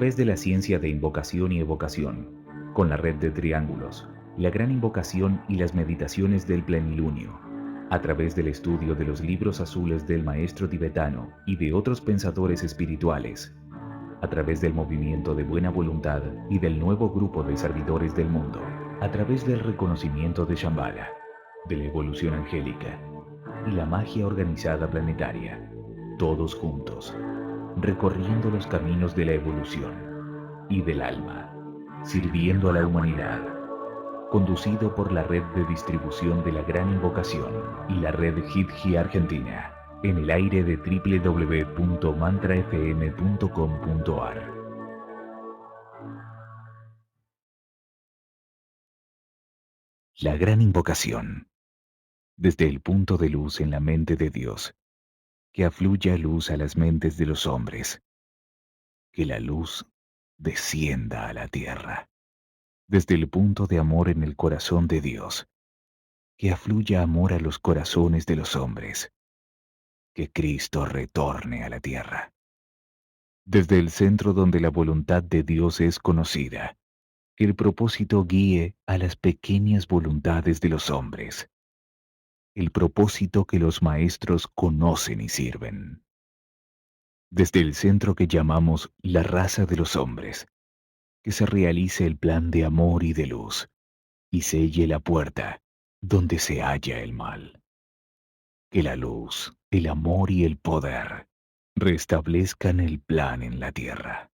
través de la ciencia de invocación y evocación, con la red de triángulos, la gran invocación y las meditaciones del plenilunio, a través del estudio de los libros azules del maestro tibetano y de otros pensadores espirituales, a través del movimiento de buena voluntad y del nuevo grupo de servidores del mundo, a través del reconocimiento de Shambhala, de la evolución angélica y la magia organizada planetaria, todos juntos, recorriendo los caminos de la evolución y del alma, sirviendo a la humanidad, conducido por la red de distribución de la Gran Invocación y la red Hidji Argentina, en el aire de www.mantrafm.com.ar. La Gran Invocación, desde el punto de luz en la mente de Dios, que afluya luz a las mentes de los hombres, que la luz descienda a la tierra, desde el punto de amor en el corazón de Dios, que afluya amor a los corazones de los hombres, que Cristo retorne a la tierra, desde el centro donde la voluntad de Dios es conocida, que el propósito guíe a las pequeñas voluntades de los hombres, el propósito que los maestros conocen y sirven. Desde el centro que llamamos la raza de los hombres, que se realice el plan de amor y de luz, y selle la puerta donde se halla el mal. Que la luz, el amor y el poder restablezcan el plan en la tierra.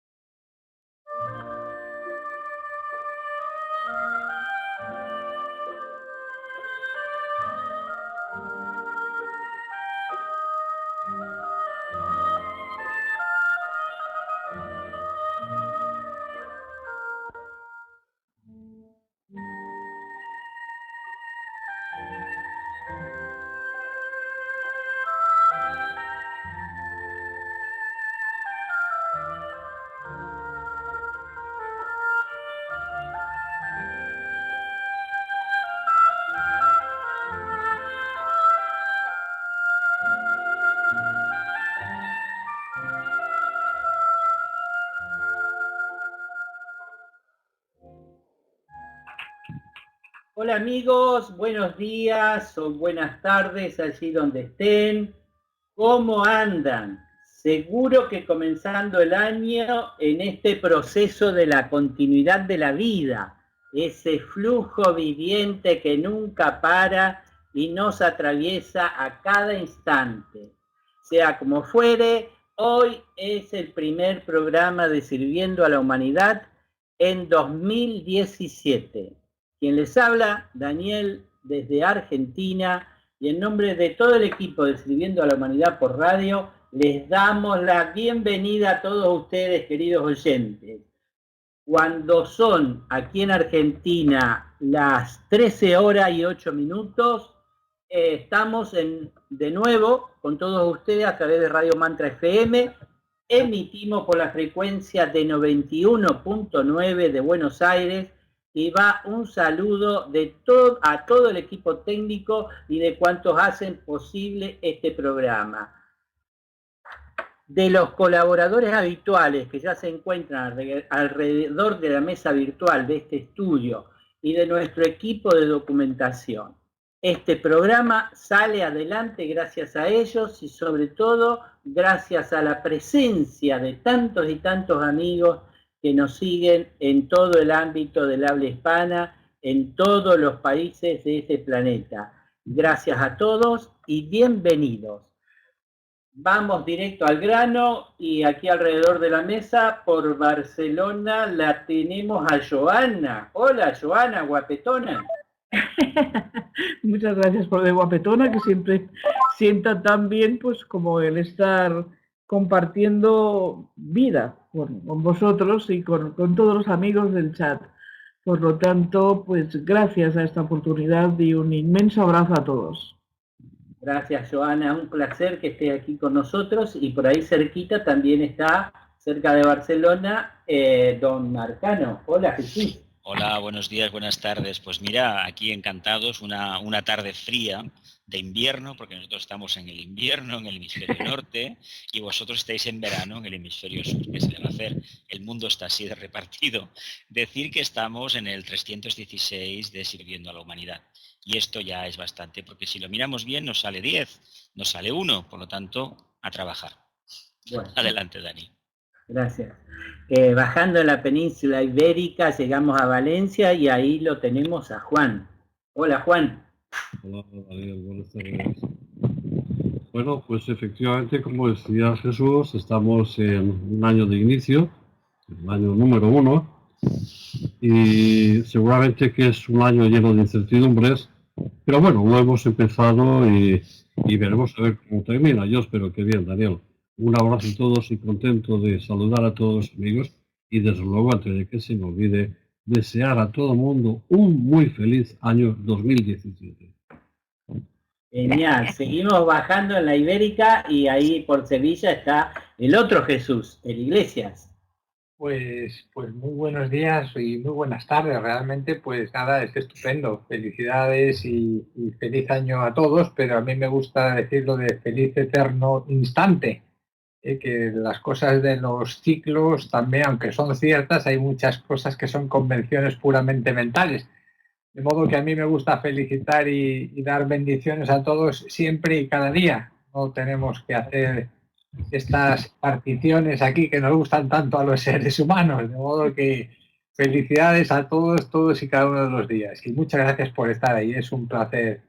Hola amigos, buenos días o buenas tardes allí donde estén. ¿Cómo andan? Seguro que comenzando el año en este proceso de la continuidad de la vida, ese flujo viviente que nunca para y nos atraviesa a cada instante. Sea como fuere, hoy es el primer programa de Sirviendo a la Humanidad en 2017. Quien les habla, Daniel, desde Argentina, y en nombre de todo el equipo de Sirviendo a la Humanidad por Radio, les damos la bienvenida a todos ustedes, queridos oyentes. Cuando son aquí en Argentina las 13 horas y 8 minutos, estamos de nuevo con todos ustedes a través de Radio Mantra FM. Emitimos por la frecuencia de 91.9 de Buenos Aires, y va un saludo a todo el equipo técnico y de cuantos hacen posible este programa. De los colaboradores habituales que ya se encuentran alrededor de la mesa virtual de este estudio y de nuestro equipo de documentación, este programa sale adelante gracias a ellos y sobre todo gracias a la presencia de tantos y tantos amigos que nos siguen en todo el ámbito del habla hispana, en todos los países de este planeta. Gracias a todos y bienvenidos. Vamos directo al grano y aquí alrededor de la mesa, por Barcelona, la tenemos a Joana. Hola, Joana, guapetona. Muchas gracias por de guapetona, que siempre sienta tan bien pues como el estar compartiendo vida con vosotros y con todos los amigos del chat. Por lo tanto, pues gracias a esta oportunidad y un inmenso abrazo a todos. Gracias, Joana, un placer que esté aquí con nosotros, y por ahí cerquita también está, cerca de Barcelona, don Arcano. Hola, Jesús. Hola, buenos días, buenas tardes. Pues mira, aquí encantados, una tarde fría de invierno, porque nosotros estamos en el invierno, en el hemisferio norte, y vosotros estáis en verano en el hemisferio sur. ¿Qué se le va a hacer? El mundo está así de repartido. Decir que estamos en el 316 de Sirviendo a la Humanidad. Y esto ya es bastante, porque si lo miramos bien nos sale 10, nos sale 1, por lo tanto, a trabajar. Bueno, Adelante, Dani. gracias. Bajando en la península ibérica, llegamos a Valencia y ahí lo tenemos a Juan. Hola, Juan. Hola, Daniel, buenas tardes. Bueno, pues efectivamente, como decía Jesús, estamos en un año de inicio, el año número 1, y seguramente que es un año lleno de incertidumbres, pero bueno, lo hemos empezado y veremos a ver cómo termina. Yo espero que bien, Daniel. Un abrazo a todos y contento de saludar a todos los amigos y desde luego, antes de que se me olvide, desear a todo el mundo un muy feliz año 2017. Genial, seguimos bajando en la Ibérica y ahí por Sevilla está el otro Jesús, el Iglesias. Pues muy buenos días y muy buenas tardes. Realmente, pues nada, es estupendo. Felicidades y feliz año a todos, pero a mí me gusta decirlo de feliz eterno instante. Que las cosas de los ciclos también, aunque son ciertas, hay muchas cosas que son convenciones puramente mentales. De modo que a mí me gusta felicitar y dar bendiciones a todos siempre y cada día. No tenemos que hacer estas particiones aquí que nos gustan tanto a los seres humanos. De modo que felicidades a todos y cada uno de los días. Y muchas gracias por estar ahí. Es un placer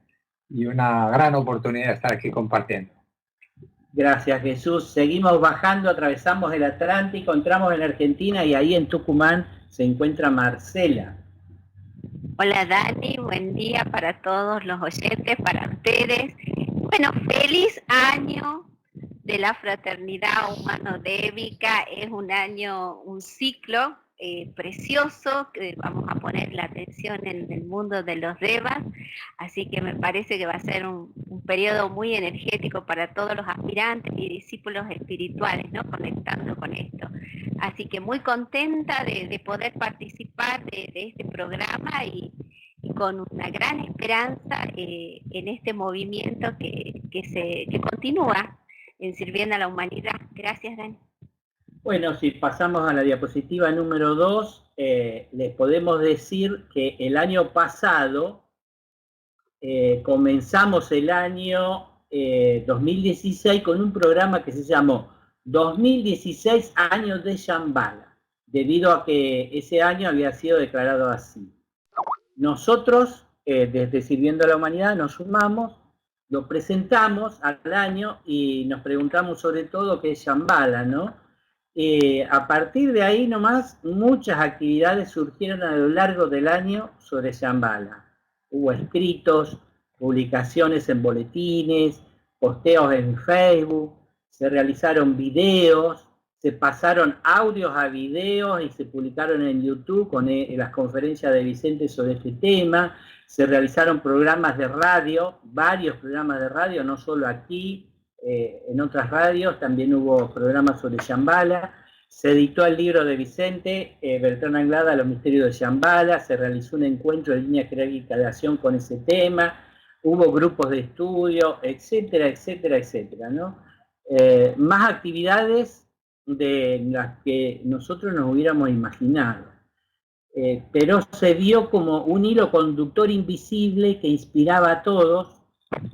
y una gran oportunidad estar aquí compartiendo. Gracias, Jesús. Seguimos bajando, atravesamos el Atlántico, entramos en Argentina y ahí en Tucumán se encuentra Marcela. Hola Dani, buen día para todos los oyentes, para ustedes. Bueno, feliz año de la fraternidad humano-débica. Es un año, un ciclo precioso, que vamos a poner la atención en el mundo de los devas, así que me parece que va a ser un periodo muy energético para todos los aspirantes y discípulos espirituales, ¿no? Conectando con esto. Así que muy contenta de poder participar de este programa y con una gran esperanza en este movimiento que continúa en Sirviendo a la Humanidad. Gracias, Dani. Bueno, si pasamos a la diapositiva número 2, les podemos decir que el año pasado comenzamos el año 2016 con un programa que se llamó 2016 Años de Shambhala, debido a que ese año había sido declarado así. Nosotros, desde Sirviendo a la Humanidad, nos sumamos, lo presentamos al año y nos preguntamos sobre todo qué es Shambhala, ¿no? A partir de ahí nomás, muchas actividades surgieron a lo largo del año sobre Shambhala. Hubo escritos, publicaciones en boletines, posteos en Facebook, se realizaron videos, se pasaron audios a videos y se publicaron en YouTube con las conferencias de Vicente sobre este tema, se realizaron programas de radio, varios programas de radio, no solo aquí, en otras radios también hubo programas sobre Shambhala, se editó el libro de Vicente, Bertrán Anglada, Los Misterios de Shambhala, se realizó un encuentro de línea jerárquica de acción con ese tema, hubo grupos de estudio, etcétera, etcétera, etcétera, ¿no? Más actividades de las que nosotros nos hubiéramos imaginado. Pero se vio como un hilo conductor invisible que inspiraba a todos,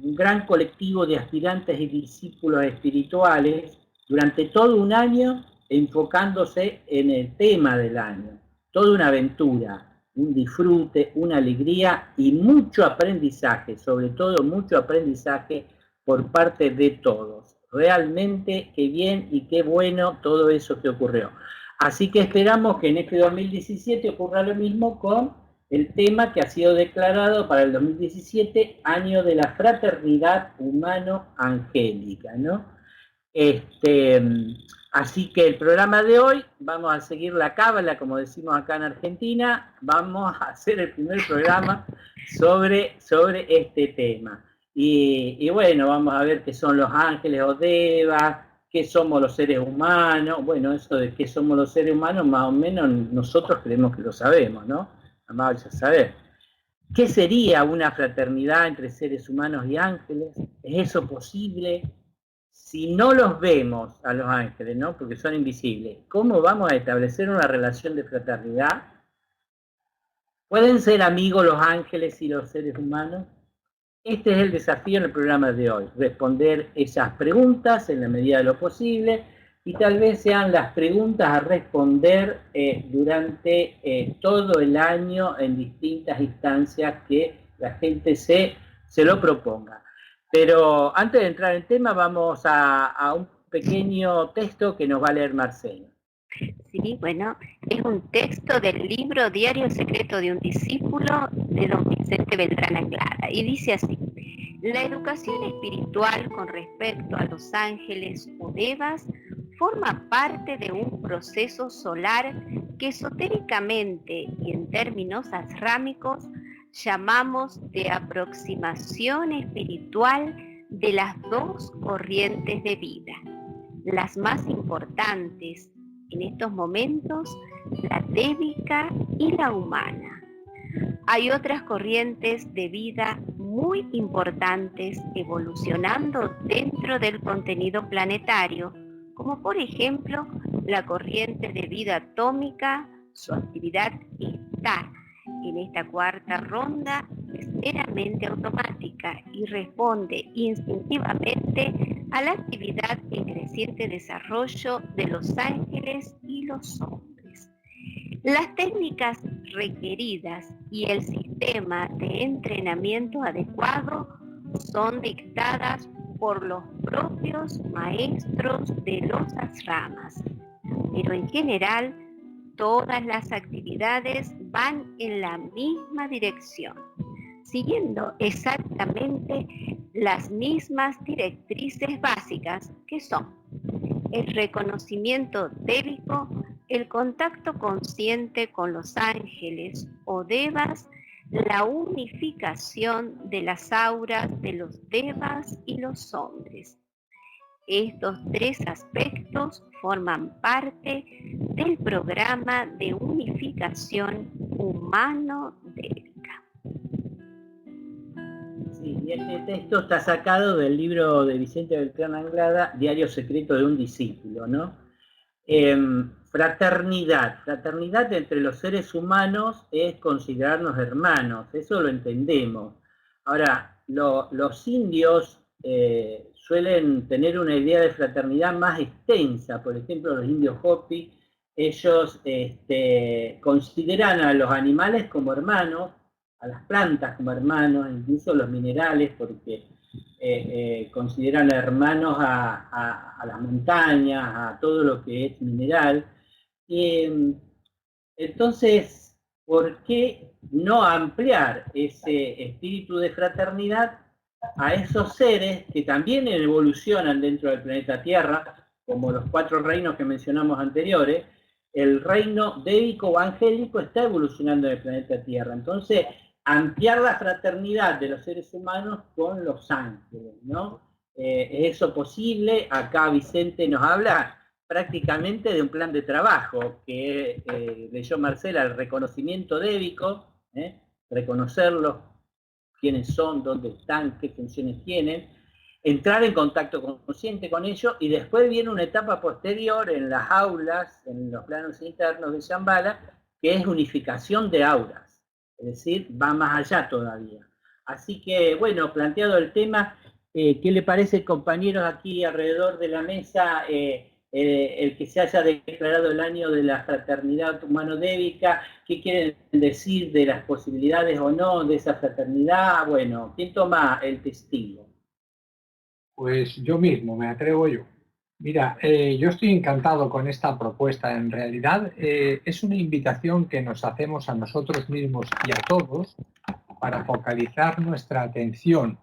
un gran colectivo de aspirantes y discípulos espirituales durante todo un año enfocándose en el tema del año. Toda una aventura, un disfrute, una alegría y mucho aprendizaje, sobre todo mucho aprendizaje por parte de todos. Realmente qué bien y qué bueno todo eso que ocurrió. Así que esperamos que en este 2017 ocurra lo mismo con el tema que ha sido declarado para el 2017, Año de la Fraternidad Humano-Angélica, ¿no? Así que el programa de hoy, vamos a seguir la cábala, como decimos acá en Argentina, vamos a hacer el primer programa sobre este tema. Y bueno, vamos a ver qué son los ángeles o devas, qué somos los seres humanos. Bueno, eso de qué somos los seres humanos, más o menos nosotros creemos que lo sabemos, ¿no? amados, ya saber. ¿Qué sería una fraternidad entre seres humanos y ángeles? ¿Es eso posible? Si no los vemos a los ángeles, ¿no? Porque son invisibles, ¿cómo vamos a establecer una relación de fraternidad? ¿Pueden ser amigos los ángeles y los seres humanos? Este es el desafío en el programa de hoy, responder esas preguntas en la medida de lo posible, y tal vez sean las preguntas a responder durante todo el año en distintas instancias que la gente se lo proponga. Pero antes de entrar en tema, vamos a un pequeño texto que nos va a leer Marcelo. Sí, bueno, es un texto del libro Diario Secreto de un Discípulo de don Vicente Beltrán Anglada, y dice así: la educación espiritual con respecto a los ángeles o devas forma parte de un proceso solar que esotéricamente y en términos asrámicos llamamos de aproximación espiritual de las dos corrientes de vida, las más importantes en estos momentos, la débica y la humana. Hay otras corrientes de vida muy importantes evolucionando dentro del contenido planetario, como por ejemplo la corriente de vida atómica. Su actividad está en esta cuarta ronda, es meramente automática y responde instintivamente a la actividad en creciente desarrollo de los ángeles y los hombres. Las técnicas requeridas y el sistema de entrenamiento adecuado son dictadas por los propios maestros de los asramas, pero en general todas las actividades van en la misma dirección, siguiendo exactamente las mismas directrices básicas, que son el reconocimiento débico, el contacto consciente con los ángeles o devas, la unificación de las auras de los devas y los hombres. Estos tres aspectos forman parte del programa de unificación humano-débica. Sí, y este texto está sacado del libro de Vicente Beltrán Anglada, Diario Secreto de un Discípulo, ¿no? Fraternidad entre los seres humanos es considerarnos hermanos, eso lo entendemos. Ahora, los indios suelen tener una idea de fraternidad más extensa. Por ejemplo, los indios Hopi, ellos consideran a los animales como hermanos, a las plantas como hermanos, incluso los minerales, porque consideran hermanos a las montañas, a todo lo que es mineral. Entonces, ¿por qué no ampliar ese espíritu de fraternidad a esos seres que también evolucionan dentro del planeta Tierra, como los 4 reinos que mencionamos anteriores? El reino débico o angélico está evolucionando en el planeta Tierra. Entonces, ampliar la fraternidad de los seres humanos con los ángeles, ¿no? ¿Es eso posible? Acá Vicente nos habla prácticamente de un plan de trabajo que leyó Marcela, el reconocimiento débico, reconocerlos, quiénes son, dónde están, qué funciones tienen, entrar en contacto consciente con ellos, y después viene una etapa posterior en las aulas, en los planos internos de Shambhala, que es unificación de auras, es decir, va más allá todavía. Así que, bueno, planteado el tema, ¿qué le parece, compañeros, aquí alrededor de la mesa, el que se haya declarado el año de la fraternidad humano-débica? ¿Qué quieren decir de las posibilidades o no de esa fraternidad? Bueno, ¿quién toma el testigo? Pues yo mismo, me atrevo yo. Mira, yo estoy encantado con esta propuesta. En realidad es una invitación que nos hacemos a nosotros mismos y a todos para focalizar nuestra atención.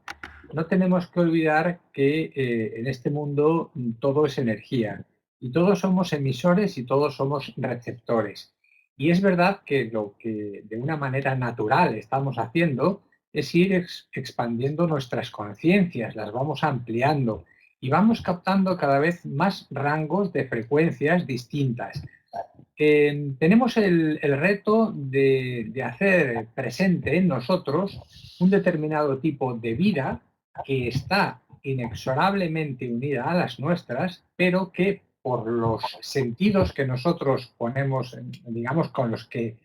No tenemos que olvidar que en este mundo todo es energía y todos somos emisores y todos somos receptores. Y es verdad que lo que de una manera natural estamos haciendo es ir expandiendo nuestras conciencias, las vamos ampliando y vamos captando cada vez más rangos de frecuencias distintas. tenemos el reto de hacer presente en nosotros un determinado tipo de vida que está inexorablemente unida a las nuestras, pero que por los sentidos que nosotros ponemos, digamos, con los que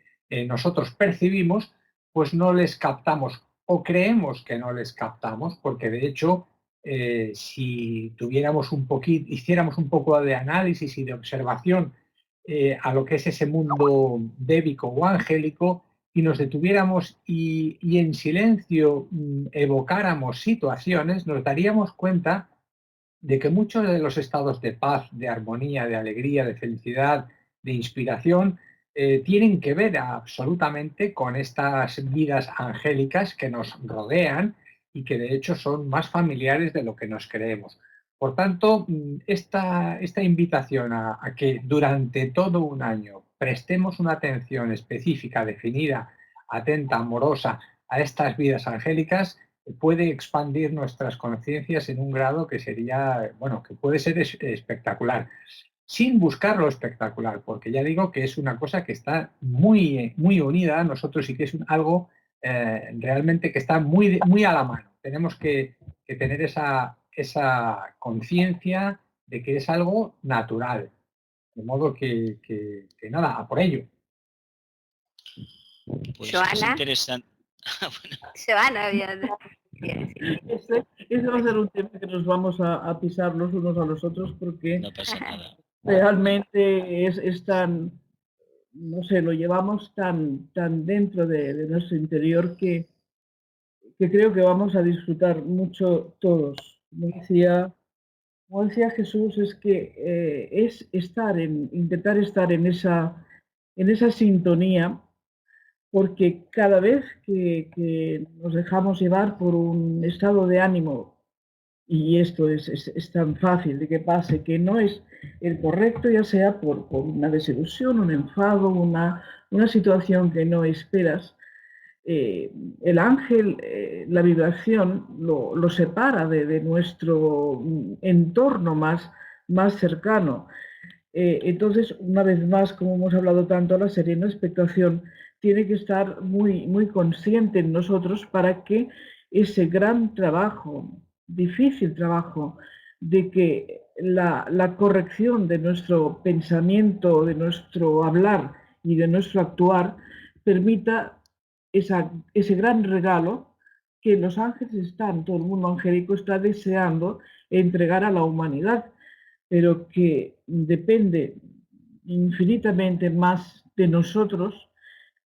nosotros percibimos, pues no les captamos o creemos que no les captamos, porque de hecho, si tuviéramos hiciéramos un poco de análisis y de observación a lo que es ese mundo débico o angélico y nos detuviéramos y en silencio evocáramos situaciones, nos daríamos cuenta de que muchos de los estados de paz, de armonía, de alegría, de felicidad, de inspiración, tienen que ver absolutamente con estas vidas angélicas que nos rodean y que de hecho son más familiares de lo que nos creemos. Por tanto, esta invitación a que durante todo un año prestemos una atención específica, definida, atenta, amorosa a estas vidas angélicas, puede expandir nuestras conciencias en un grado que sería, bueno, que puede ser espectacular, sin buscar lo espectacular, porque ya digo que es una cosa que está muy, muy unida a nosotros y que es algo realmente que está muy, muy a la mano. Tenemos que tener esa conciencia de que es algo natural, de modo que nada, a por ello. Pues Joana. es interesante. Bueno. Joana, ese va a ser un tema que nos vamos a pisar los unos a los otros porque no pasa nada. Realmente es tan, no sé, lo llevamos tan dentro de nuestro interior que creo que vamos a disfrutar mucho todos. Como decía Jesús, es que es intentar estar en esa sintonía, porque cada vez que nos dejamos llevar por un estado de ánimo, y esto es tan fácil de que pase, que no es el correcto, ya sea por una desilusión, un enfado, una situación que no esperas, el ángel, la vibración, lo separa de nuestro entorno más cercano. Entonces, una vez más, como hemos hablado tanto, la serena expectación tiene que estar muy, muy consciente en nosotros para que ese gran trabajo, difícil trabajo, de que la corrección de nuestro pensamiento, de nuestro hablar y de nuestro actuar permita ese gran regalo que los ángeles todo el mundo angélico está deseando entregar a la humanidad, pero que depende infinitamente más de nosotros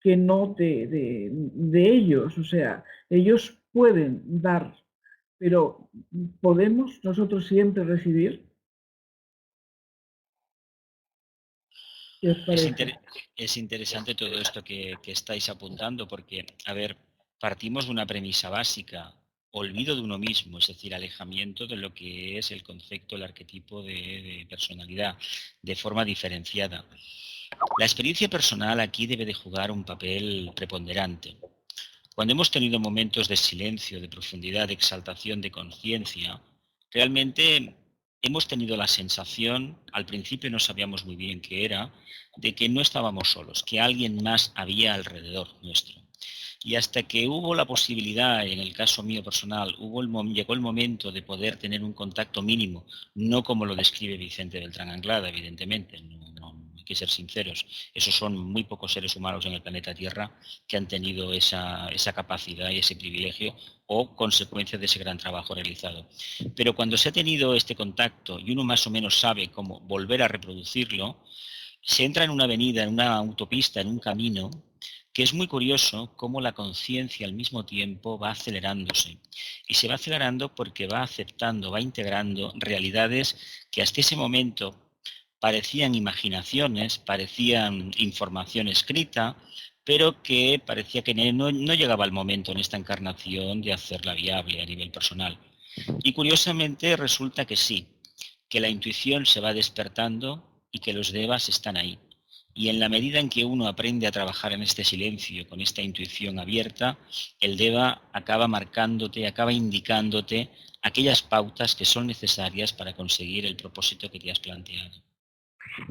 que no de ellos. O sea, ellos pueden dar, pero ¿podemos nosotros siempre recibir? ¿Qué os parece? Es interesante todo esto que estáis apuntando porque, a ver, partimos de una premisa básica, olvido de uno mismo, es decir, alejamiento de lo que es el concepto, el arquetipo de personalidad, de forma diferenciada. La experiencia personal aquí debe de jugar un papel preponderante. Cuando hemos tenido momentos de silencio, de profundidad, de exaltación, de conciencia, realmente hemos tenido la sensación, al principio no sabíamos muy bien qué era, de que no estábamos solos, que alguien más había alrededor nuestro. Y hasta que hubo la posibilidad, en el caso mío personal, llegó el momento de poder tener un contacto mínimo, no como lo describe Vicente Beltrán Anglada, evidentemente, no hay que ser sinceros, esos son muy pocos seres humanos en el planeta Tierra que han tenido esa capacidad y ese privilegio o consecuencia de ese gran trabajo realizado. Pero cuando se ha tenido este contacto y uno más o menos sabe cómo volver a reproducirlo, se entra en una avenida, en una autopista, en un camino, que es muy curioso cómo la conciencia al mismo tiempo va acelerándose. Y se va acelerando porque va aceptando, va integrando realidades que hasta ese momento parecían imaginaciones, parecían información escrita, pero que parecía que no llegaba el momento en esta encarnación de hacerla viable a nivel personal. Y curiosamente resulta que sí, que la intuición se va despertando y que los devas están ahí. Y en la medida en que uno aprende a trabajar en este silencio, con esta intuición abierta, el deva acaba marcándote, acaba indicándote aquellas pautas que son necesarias para conseguir el propósito que te has planteado.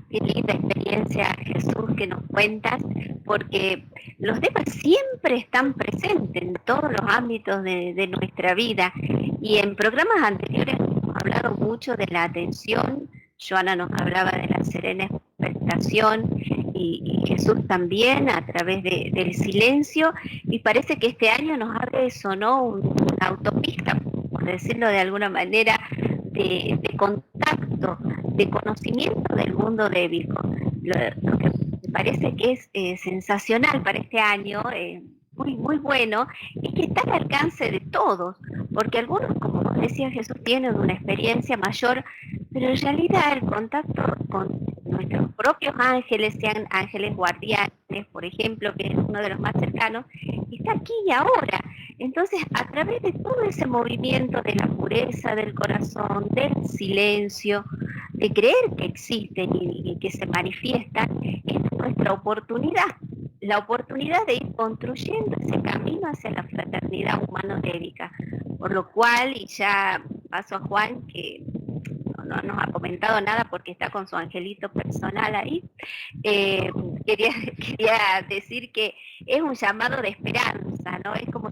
Qué linda experiencia, Jesús, que nos cuentas, porque los devas siempre están presentes en todos los ámbitos de nuestra vida. Y en programas anteriores hemos hablado mucho de la atención. Joana nos hablaba de la serena expectación y Jesús también a través del silencio, y parece que este año nos abre eso, ¿no? Una autopista, por decirlo de alguna manera, de contacto, de conocimiento del mundo débico. Lo que me parece que es sensacional para este año, muy, muy bueno, es que está al alcance de todos, porque algunos, como decía Jesús, tienen una experiencia mayor, pero en realidad el contacto con nuestros propios ángeles, sean ángeles guardianes, por ejemplo, que es uno de los más cercanos, está aquí y ahora. Entonces, a través de todo ese movimiento de la pureza del corazón, del silencio, de creer que existen y que se manifiestan, es nuestra oportunidad. La oportunidad de ir construyendo ese camino hacia la fraternidad humano-débica. Por lo cual, y ya paso a Juan, que no nos ha comentado nada porque está con su angelito personal ahí, quería decir que es un llamado de esperanza, ¿no? Es como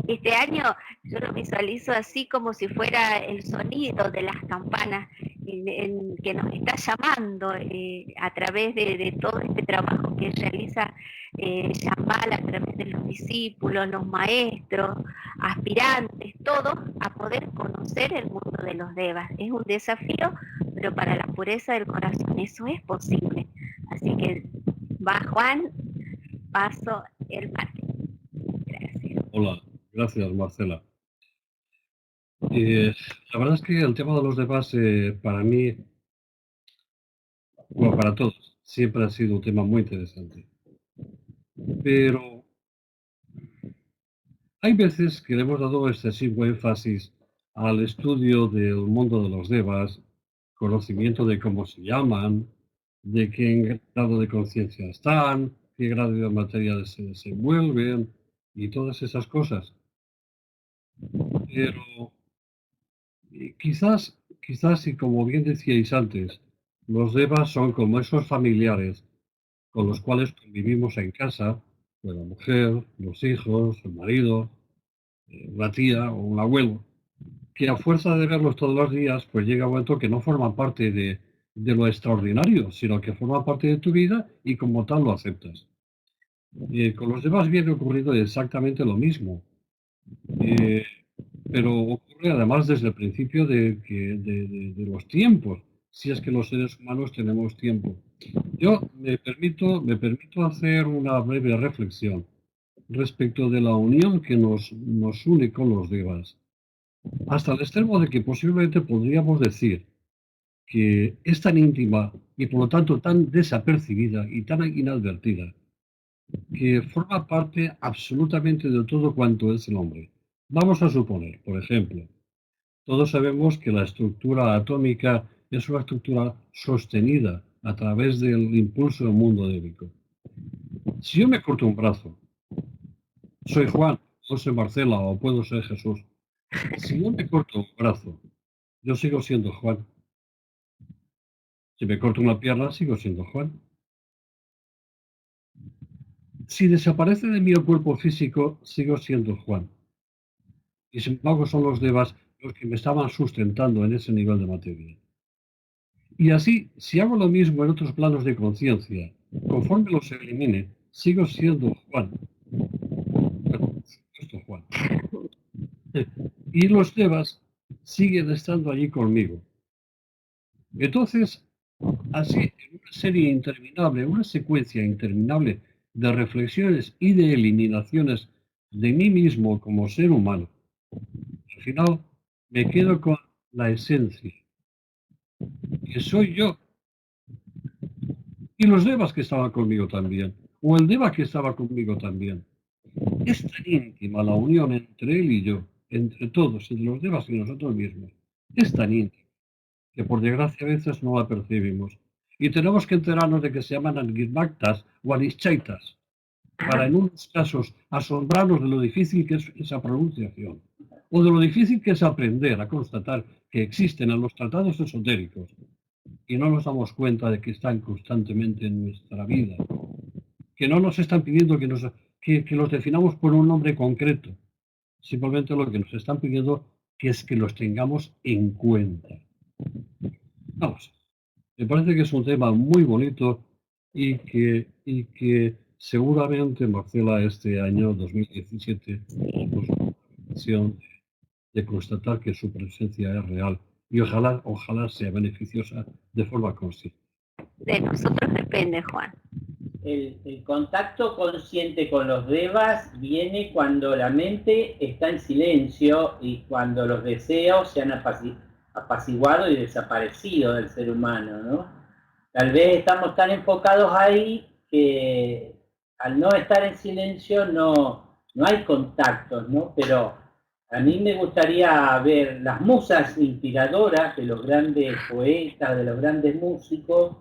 este año yo lo visualizo así como si fuera el sonido de las campanas que nos está llamando a través de todo este trabajo que realiza Shambhala, a través de los discípulos, los maestros, aspirantes, todos a poder conocer el mundo de los devas. Es un desafío, pero para la pureza del corazón eso es posible. Así que va Juan, paso el mate. Gracias. Hola, gracias Marcela. La verdad es que el tema de los devas para mí, bueno, para todos, siempre ha sido un tema muy interesante. Pero hay veces que le hemos dado excesivo énfasis al estudio del mundo de los devas, conocimiento de cómo se llaman, de qué grado de conciencia están, qué grado de materia se desenvuelven y todas esas cosas. Pero quizás, y como bien decíais antes, los devas son como esos familiares con los cuales convivimos en casa, con la mujer, los hijos, el marido, una tía o un abuelo, que a fuerza de verlos todos los días, pues llega un momento que no forman parte de lo extraordinario, sino que forman parte de tu vida y como tal lo aceptas. Con los demás viene ocurriendo exactamente lo mismo, pero ocurre además desde el principio de los tiempos, si es que los seres humanos tenemos tiempo. Yo me permito hacer una breve reflexión respecto de la unión que nos une con los devas, hasta el extremo de que posiblemente podríamos decir que es tan íntima y por lo tanto tan desapercibida y tan inadvertida, que forma parte absolutamente de todo cuanto es el hombre. Vamos a suponer, por ejemplo, todos sabemos que la estructura atómica es una estructura sostenida a través del impulso del mundo débico. Si yo me corto un brazo, soy Juan, o soy Marcela, o puedo ser Jesús. Si yo me corto un brazo, yo sigo siendo Juan. Si me corto una pierna, sigo siendo Juan. Si desaparece de mí el cuerpo físico, sigo siendo Juan. Y sin embargo son los devas los que me estaban sustentando en ese nivel de materia. Y así, si hago lo mismo en otros planos de conciencia, conforme los elimine, sigo siendo Juan. Juan. Y los devas siguen estando allí conmigo. Entonces, así, en una serie interminable, una secuencia interminable de reflexiones y de eliminaciones de mí mismo como ser humano, al final me quedo con la esencia, que soy yo. Y los devas que estaban conmigo también, o el deva que estaba conmigo también. Es tan íntima la unión entre él y yo, entre todos, entre los devas y nosotros mismos. Es tan íntima que por desgracia a veces no la percibimos. Y tenemos que enterarnos de que se llaman anigmaktas o anischaitas, para en unos casos asombrarnos de lo difícil que es esa pronunciación, o de lo difícil que es aprender a constatar que existen en los tratados esotéricos y no nos damos cuenta de que están constantemente en nuestra vida, que no nos están pidiendo que los definamos por un nombre concreto, simplemente lo que nos están pidiendo es que los tengamos en cuenta. Vamos, me parece que es un tema muy bonito y que seguramente, Marcela, este año 2017 tenemos la ocasión de constatar que su presencia es real y ojalá sea beneficiosa de forma consciente. De nosotros depende, Juan. El contacto consciente con los devas viene cuando la mente está en silencio y cuando los deseos se han apaciguado y desaparecido del ser humano, ¿no? Tal vez estamos tan enfocados ahí que al no estar en silencio no hay contactos, ¿no? Pero a mí me gustaría ver las musas inspiradoras de los grandes poetas, de los grandes músicos,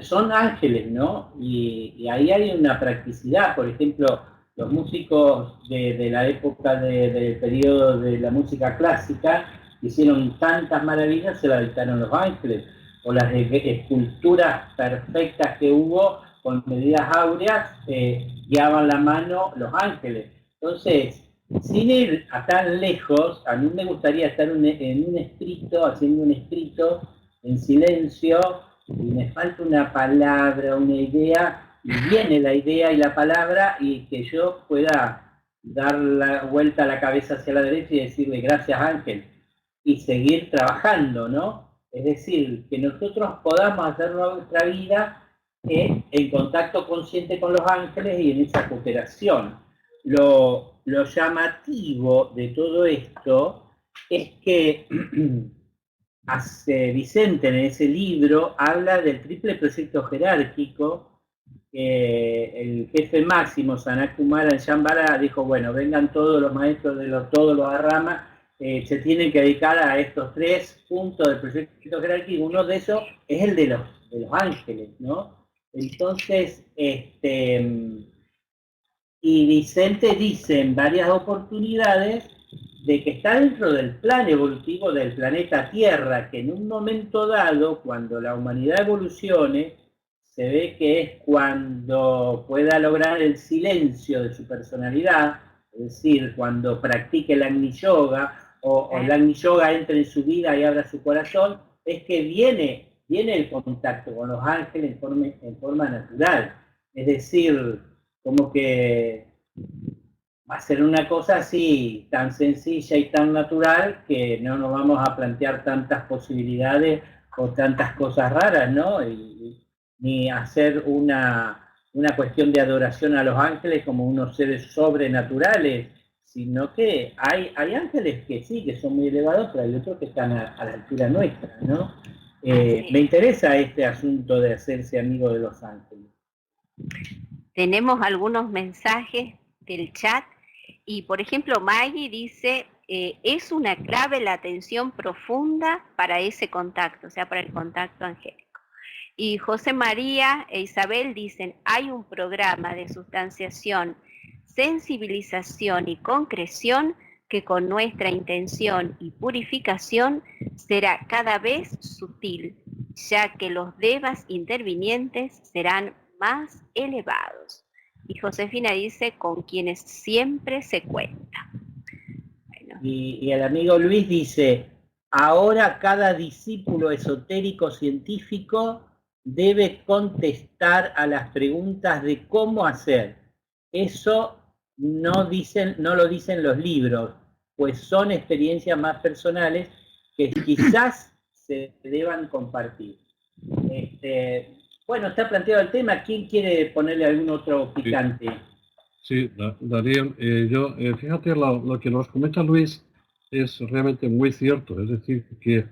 son ángeles, ¿no? Y ahí hay una practicidad. Por ejemplo, los músicos de la época del periodo de la música clásica hicieron tantas maravillas, se las dictaron los ángeles, o las esculturas perfectas que hubo con medidas áureas, guiaban la mano los ángeles. Entonces, sin ir a tan lejos, a mí me gustaría estar en un escrito, haciendo un escrito en silencio, y me falta una palabra, una idea, y viene la idea y la palabra, y que yo pueda dar la vuelta a la cabeza hacia la derecha y decirle gracias Ángel, y seguir trabajando, ¿no? Es decir, que nosotros podamos hacer nuestra vida en contacto consciente con los ángeles y en esa cooperación. Lo llamativo de todo esto es que Vicente en ese libro habla del triple precepto jerárquico. El jefe máximo, Sanat Kumara en Shambhala, dijo, bueno, vengan todos los maestros de todos los Aramas, se tienen que dedicar a estos 3 puntos del precepto jerárquico. Uno de esos es el de los ángeles, ¿no? Entonces, y Vicente dice en varias oportunidades de que está dentro del plan evolutivo del planeta Tierra, que en un momento dado, cuando la humanidad evolucione, se ve que es cuando pueda lograr el silencio de su personalidad, es decir, cuando practique el Agni Yoga, o el Agni Yoga entre en su vida y abra su corazón, es que viene el contacto con los ángeles en forma natural. Es decir, como que va a ser una cosa así, tan sencilla y tan natural, que no nos vamos a plantear tantas posibilidades o tantas cosas raras, ¿no? Ni hacer una cuestión de adoración a los ángeles como unos seres sobrenaturales, sino que hay ángeles que sí, que son muy elevados, pero hay otros que están a la altura nuestra, ¿no? Me interesa este asunto de hacerse amigo de los ángeles. Tenemos algunos mensajes del chat y, por ejemplo, Maggie dice, es una clave la atención profunda para ese contacto, o sea, para el contacto angélico. Y José María e Isabel dicen, hay un programa de sustanciación, sensibilización y concreción que con nuestra intención y purificación será cada vez sutil, ya que los devas intervinientes serán más elevados. Y Josefina dice, con quienes siempre se cuenta. Bueno. Y el amigo Luis dice, ahora cada discípulo esotérico científico debe contestar a las preguntas de cómo hacer. Eso no lo dicen los libros, pues son experiencias más personales que quizás se deban compartir. Bueno, está planteado el tema. ¿Quién quiere ponerle algún otro picante? Sí, Daniel, fíjate, lo que nos comenta Luis es realmente muy cierto. Es decir, que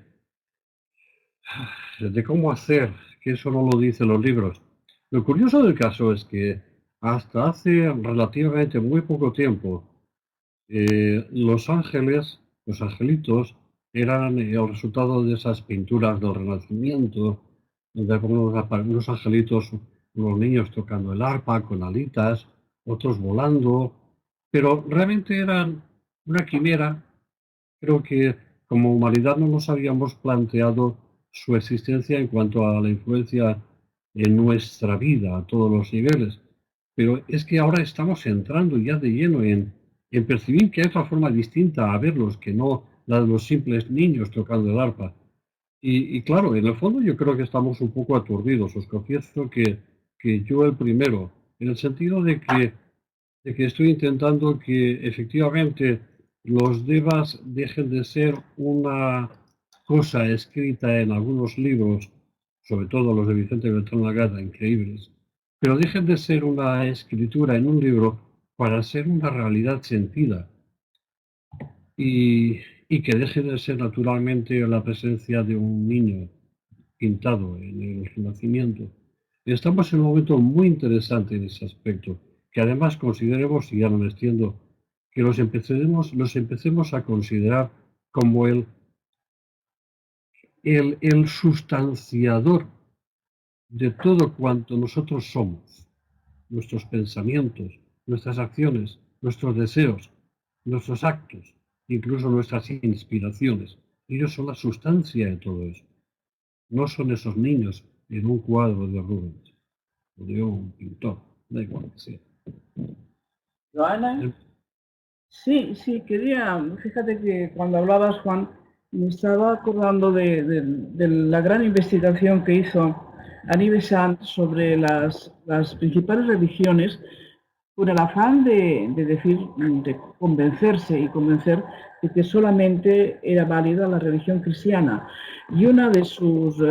de cómo hacer, que eso no lo dicen los libros. Lo curioso del caso es que hasta hace relativamente muy poco tiempo, los ángeles, los angelitos, eran el resultado de esas pinturas del Renacimiento, donde unos angelitos, unos niños tocando el arpa con alitas, otros volando, pero realmente eran una quimera. Creo que como humanidad no nos habíamos planteado su existencia en cuanto a la influencia en nuestra vida a todos los niveles. Pero es que ahora estamos entrando ya de lleno en percibir que hay otra forma distinta a verlos que no la de los simples niños tocando el arpa. Y claro, en el fondo yo creo que estamos un poco aturdidos. Os confieso que yo el primero, en el sentido de que estoy intentando que efectivamente los devas dejen de ser una cosa escrita en algunos libros, sobre todo los de Vicente Beltrán Lagada, increíbles, pero dejen de ser una escritura en un libro para ser una realidad sentida y que deje de ser naturalmente la presencia de un niño pintado en el Renacimiento. Estamos en un momento muy interesante en ese aspecto, que además consideremos, y ya no me extiendo, que los empecemos a considerar como el sustanciador de todo cuanto nosotros somos, nuestros pensamientos, nuestras acciones, nuestros deseos, nuestros actos, incluso nuestras inspiraciones. Ellos son la sustancia de todo eso. No son esos niños en un cuadro de Rubens o de un pintor, da igual que sea. ¿Joana? Sí, quería, fíjate que cuando hablabas, Juan, me estaba acordando de la gran investigación que hizo Annie Besant sobre las principales religiones, con el afán de convencerse y convencer de que solamente era válida la religión cristiana. Y una de sus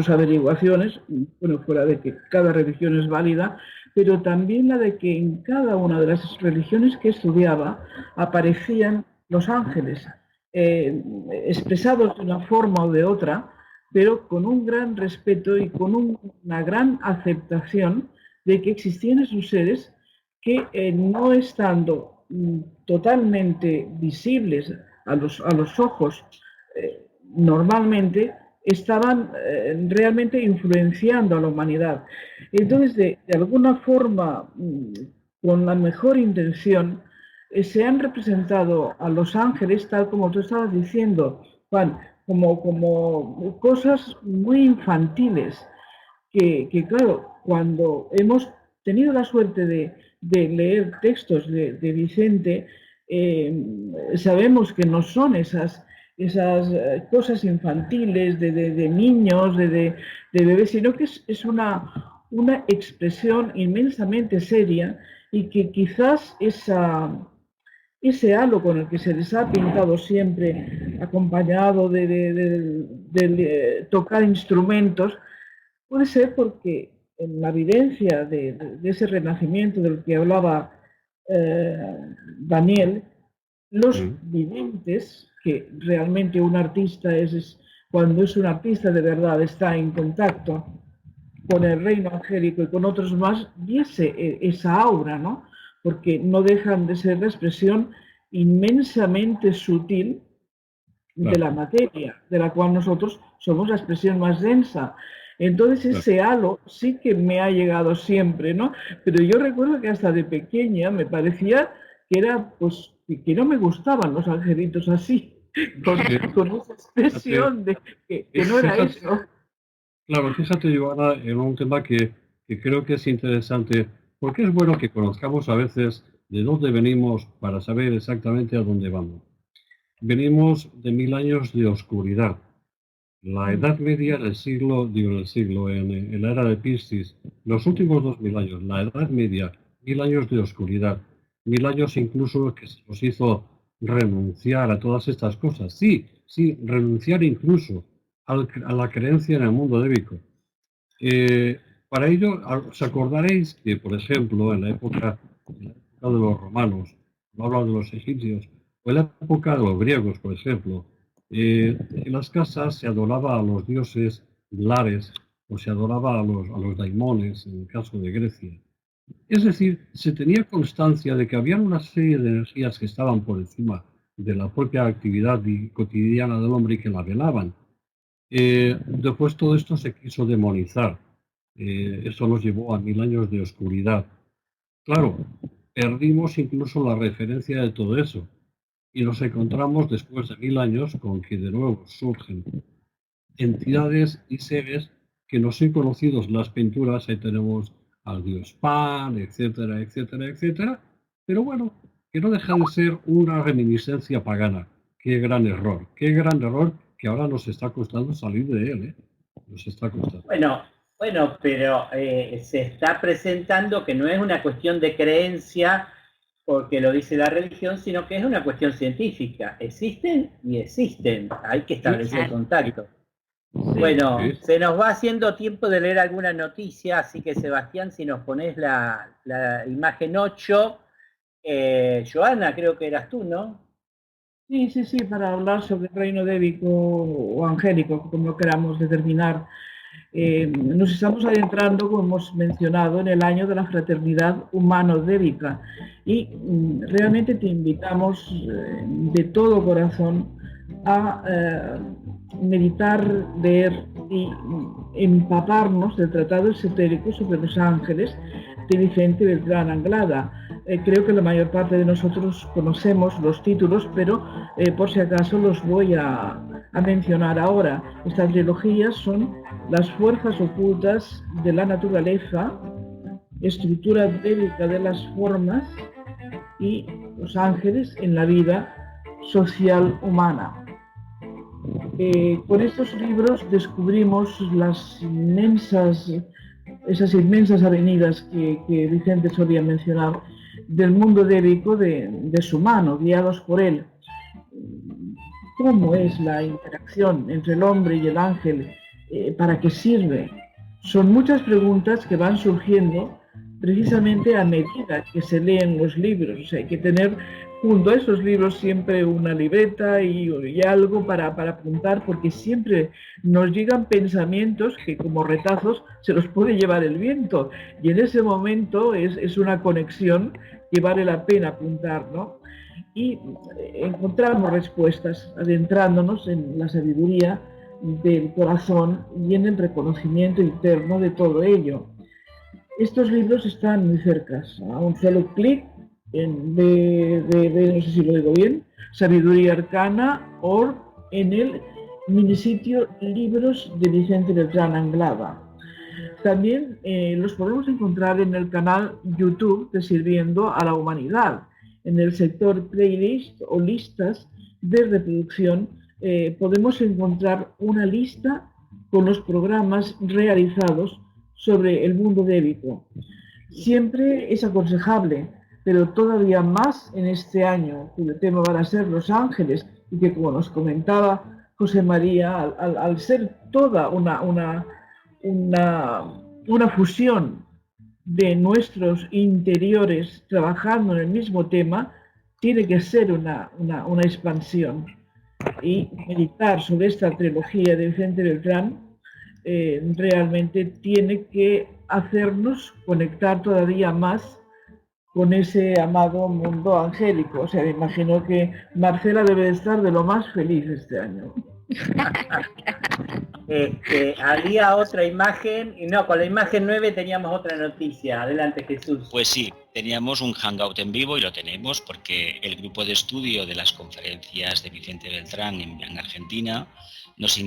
averiguaciones, bueno, fuera de que cada religión es válida, pero también la de que en cada una de las religiones que estudiaba aparecían los ángeles, expresados de una forma o de otra, pero con un gran respeto y con una gran aceptación de que existían esos seres que no estando totalmente visibles a los ojos normalmente, estaban realmente influenciando a la humanidad. Entonces, de alguna forma, con la mejor intención, se han representado a los ángeles, tal como tú estabas diciendo, Juan, como cosas muy infantiles, que claro, cuando hemos tenido la suerte de leer textos de Vicente, sabemos que no son esas cosas infantiles de niños, de bebés, sino que es una expresión inmensamente seria y que quizás ese halo con el que se les ha pintado siempre, acompañado de tocar instrumentos, puede ser porque en la evidencia de ese renacimiento del que hablaba Daniel, los videntes, que realmente un artista cuando es un artista de verdad está en contacto con el reino angélico y con otros más, viese esa aura, ¿no? Porque no dejan de ser la expresión inmensamente sutil de la materia, de la cual nosotros somos la expresión más densa. Entonces ese halo sí que me ha llegado siempre, ¿no? Pero yo recuerdo que hasta de pequeña me parecía que era, pues, que no me gustaban los angelitos así, con esa expresión de que no era eso. Claro, fíjate, Joana, en un tema que creo que es interesante, porque es bueno que conozcamos a veces de dónde venimos para saber exactamente a dónde vamos. Venimos de 1000 años de oscuridad. La Edad Media en en la era de Piscis, los últimos 2000 años, la Edad Media, 1000 años de oscuridad, 1000 años incluso que se nos hizo renunciar a todas estas cosas. Sí, renunciar incluso a la creencia en el mundo débico. Para ello, os acordaréis que, por ejemplo, en la época de los romanos, no hablo de los egipcios, o en la época de los griegos, por ejemplo, en las casas se adoraba a los dioses lares o se adoraba a los daimones, en el caso de Grecia. Es decir, se tenía constancia de que había una serie de energías que estaban por encima de la propia actividad cotidiana del hombre y que la velaban. Después todo esto se quiso demonizar. Esto nos llevó a 1000 años de oscuridad. Claro, perdimos incluso la referencia de todo eso. Y nos encontramos después de 1000 años con que de nuevo surgen entidades y seres que no son conocidos. Las pinturas, ahí tenemos al dios Pan, etcétera, etcétera, etcétera, pero bueno, que no deja de ser una reminiscencia pagana. Qué gran error que ahora nos está costando salir de él, ¿eh? Nos está costando. Bueno, pero se está presentando que no es una cuestión de creencia porque lo dice la religión, sino que es una cuestión científica. Existen y existen. Hay que establecer contacto. Bueno, se nos va haciendo tiempo de leer alguna noticia, así que Sebastián, si nos pones la imagen 8, Joana, creo que eras tú, ¿no? Sí, para hablar sobre el reino débico o angélico, como lo queramos determinar. Nos estamos adentrando, como hemos mencionado, en el año de la fraternidad humano-débica y realmente te invitamos de todo corazón a meditar, leer y empaparnos del tratado esotérico sobre los ángeles de Vicente Beltrán Anglada. Creo que la mayor parte de nosotros conocemos los títulos, pero por si acaso los voy a mencionar ahora. Estas trilogías son Las fuerzas ocultas de la naturaleza, Estructura débica de las formas y Los ángeles en la vida social humana. Con estos libros descubrimos esas inmensas avenidas que Vicente solía mencionar del mundo débico de su mano, guiados por él. ¿Cómo es la interacción entre el hombre y el ángel? ¿Para qué sirve? Son muchas preguntas que van surgiendo precisamente a medida que se leen los libros. O sea, hay que tener junto a esos libros siempre una libreta y algo para apuntar, porque siempre nos llegan pensamientos que como retazos se los puede llevar el viento, y en ese momento es una conexión que vale la pena apuntar, ¿no? Y encontramos respuestas adentrándonos en la sabiduría del corazón y en el reconocimiento interno de todo ello. Estos libros están muy cerca, a un solo clic, no sé si lo digo bien, Sabiduría Arcana, o en el minisitio Libros de Vicente Beltrán Anglada. También los podemos encontrar en el canal YouTube de Sirviendo a la Humanidad. En el sector playlist o listas de reproducción podemos encontrar una lista con los programas realizados sobre el mundo débico. Siempre es aconsejable, pero todavía más en este año, cuyo tema van a ser los ángeles, y que, como nos comentaba José María, al ser toda una fusión de nuestros interiores trabajando en el mismo tema, tiene que ser una expansión. Y meditar sobre esta trilogía de Vicente Beltrán realmente tiene que hacernos conectar todavía más con ese amado mundo angélico. O sea, me imagino que Marcela debe de estar de lo más feliz este año. Había otra imagen, y no, con la imagen 9 teníamos otra noticia. Adelante, Jesús. Pues sí, teníamos un hangout en vivo y lo tenemos porque el grupo de estudio de las conferencias de Vicente Beltrán en Argentina nos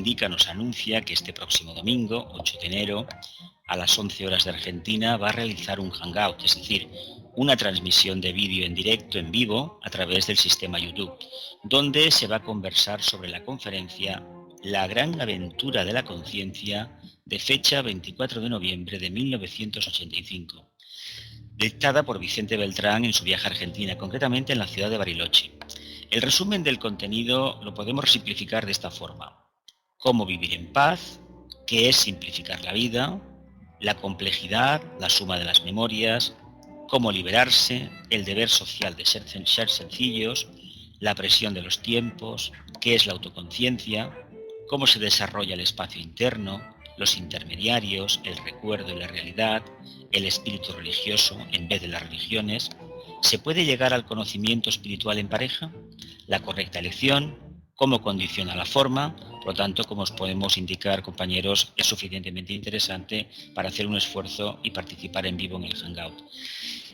anuncia que este próximo domingo, 8 de enero, a las 11 horas de Argentina, va a realizar un hangout, es decir, una transmisión de vídeo en directo, en vivo, a través del sistema YouTube, donde se va a conversar sobre la conferencia La gran aventura de la conciencia, de fecha 24 de noviembre de 1985, dictada por Vicente Beltrán en su viaje a Argentina, concretamente en la ciudad de Bariloche. El resumen del contenido lo podemos simplificar de esta forma: cómo vivir en paz, qué es simplificar la vida, la complejidad, la suma de las memorias, cómo liberarse, el deber social de ser sencillos, la presión de los tiempos, qué es la autoconciencia, cómo se desarrolla el espacio interno, los intermediarios, el recuerdo y la realidad, el espíritu religioso en vez de las religiones. ¿Se puede llegar al conocimiento espiritual en pareja? La correcta elección, cómo condiciona la forma. Por lo tanto, como os podemos indicar, compañeros, es suficientemente interesante para hacer un esfuerzo y participar en vivo en el Hangout.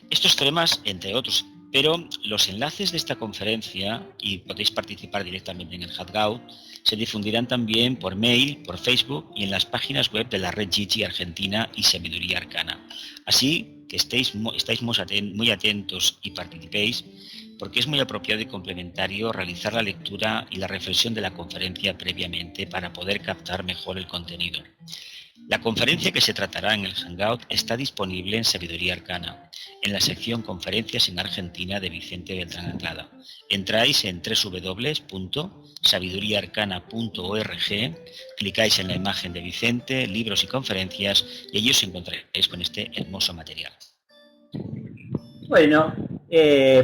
Estos temas, entre otros Pero los enlaces de esta conferencia, y podéis participar directamente en el Hangout, se difundirán también por mail, por Facebook y en las páginas web de la Red Gigi Argentina y Sabiduría Arcana. Así que estáis muy atentos y participéis, porque es muy apropiado y complementario realizar la lectura y la reflexión de la conferencia previamente para poder captar mejor el contenido. La conferencia que se tratará en el Hangout está disponible en Sabiduría Arcana, en la sección Conferencias en Argentina de Vicente Beltrán Anglada. Entráis en www.sabiduriaarcana.org, clicáis en la imagen de Vicente, libros y conferencias, y allí os encontraréis con este hermoso material. Bueno,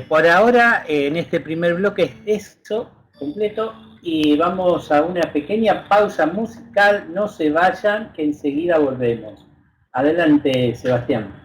por ahora en este primer bloque es eso completo y vamos a una pequeña pausa musical. No se vayan, que enseguida volvemos. Adelante, Sebastián.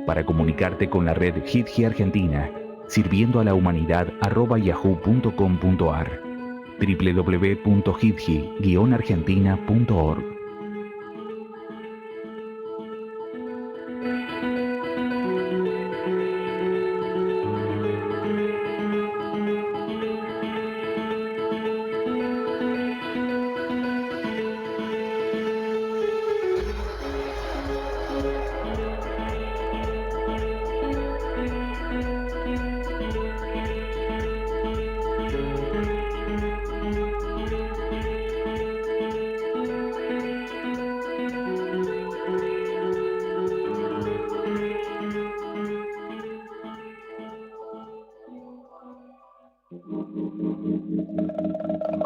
Para comunicarte con la red Gigi Argentina, sirviendo a la humanidad @yahoo.com.ar, www.gidgi-argentina.org.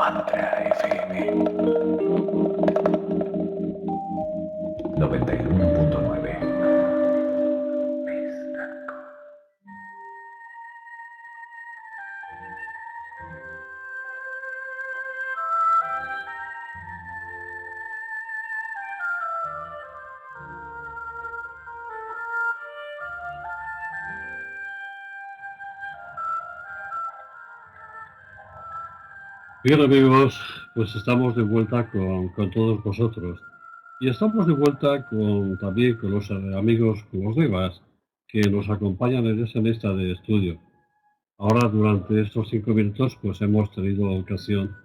Mantra FM 91.9. Bien amigos, pues estamos de vuelta con todos vosotros y estamos de vuelta también con los amigos, con los devas que nos acompañan en esa lista de estudio. Ahora durante estos 5 minutos pues hemos tenido ocasión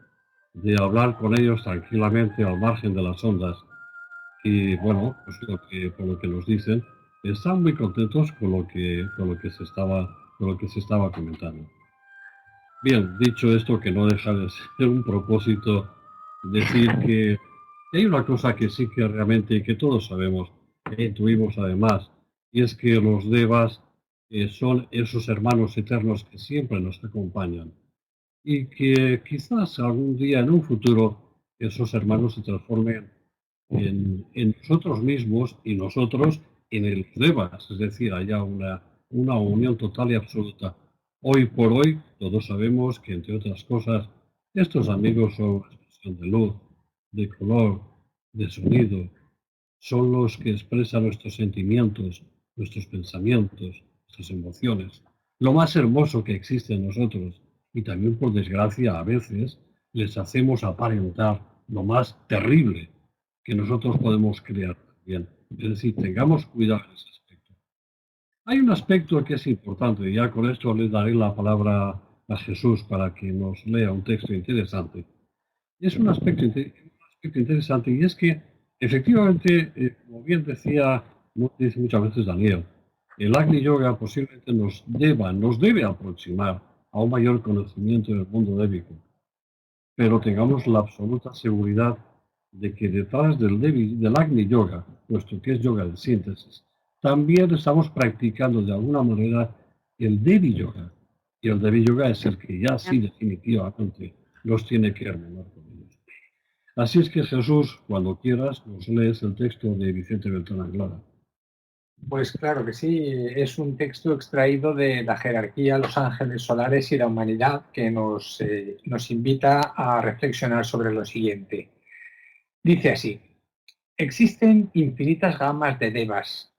de hablar con ellos tranquilamente al margen de las ondas y bueno, pues por lo que nos dicen, están muy contentos con lo que se estaba comentando. Bien, dicho esto, que no deja de ser un propósito decir que hay una cosa que sí que realmente, que todos sabemos, que intuimos además, y es que los devas son esos hermanos eternos que siempre nos acompañan y que quizás algún día en un futuro esos hermanos se transformen en nosotros mismos y nosotros en los devas, es decir, haya una unión total y absoluta. Hoy por hoy, todos sabemos que, entre otras cosas, estos amigos son una expresión de luz, de color, de sonido, son los que expresan nuestros sentimientos, nuestros pensamientos, nuestras emociones, lo más hermoso que existe en nosotros, y también, por desgracia, a veces les hacemos aparentar lo más terrible que nosotros podemos crear también. Es decir, tengamos cuidado en ese aspecto. Hay un aspecto que es importante, y ya con esto le daré la palabra a Jesús para que nos lea un texto interesante. Es un aspecto interesante, y es que, efectivamente, como bien dice muchas veces Daniel, el Agni Yoga posiblemente nos debe aproximar a un mayor conocimiento del mundo débico, pero tengamos la absoluta seguridad de que detrás del Agni Yoga, puesto que es yoga de síntesis, también estamos practicando de alguna manera el Devi Yoga. Y el Devi Yoga es el que ya sí definitivamente nos tiene que hermanar con ellos. Así es que Jesús, cuando quieras, nos lees el texto de Vicente Beltrán Anglada. Pues claro que sí, es un texto extraído de la jerarquía, los ángeles solares y la humanidad que nos invita a reflexionar sobre lo siguiente. Dice así: existen infinitas gamas de devas,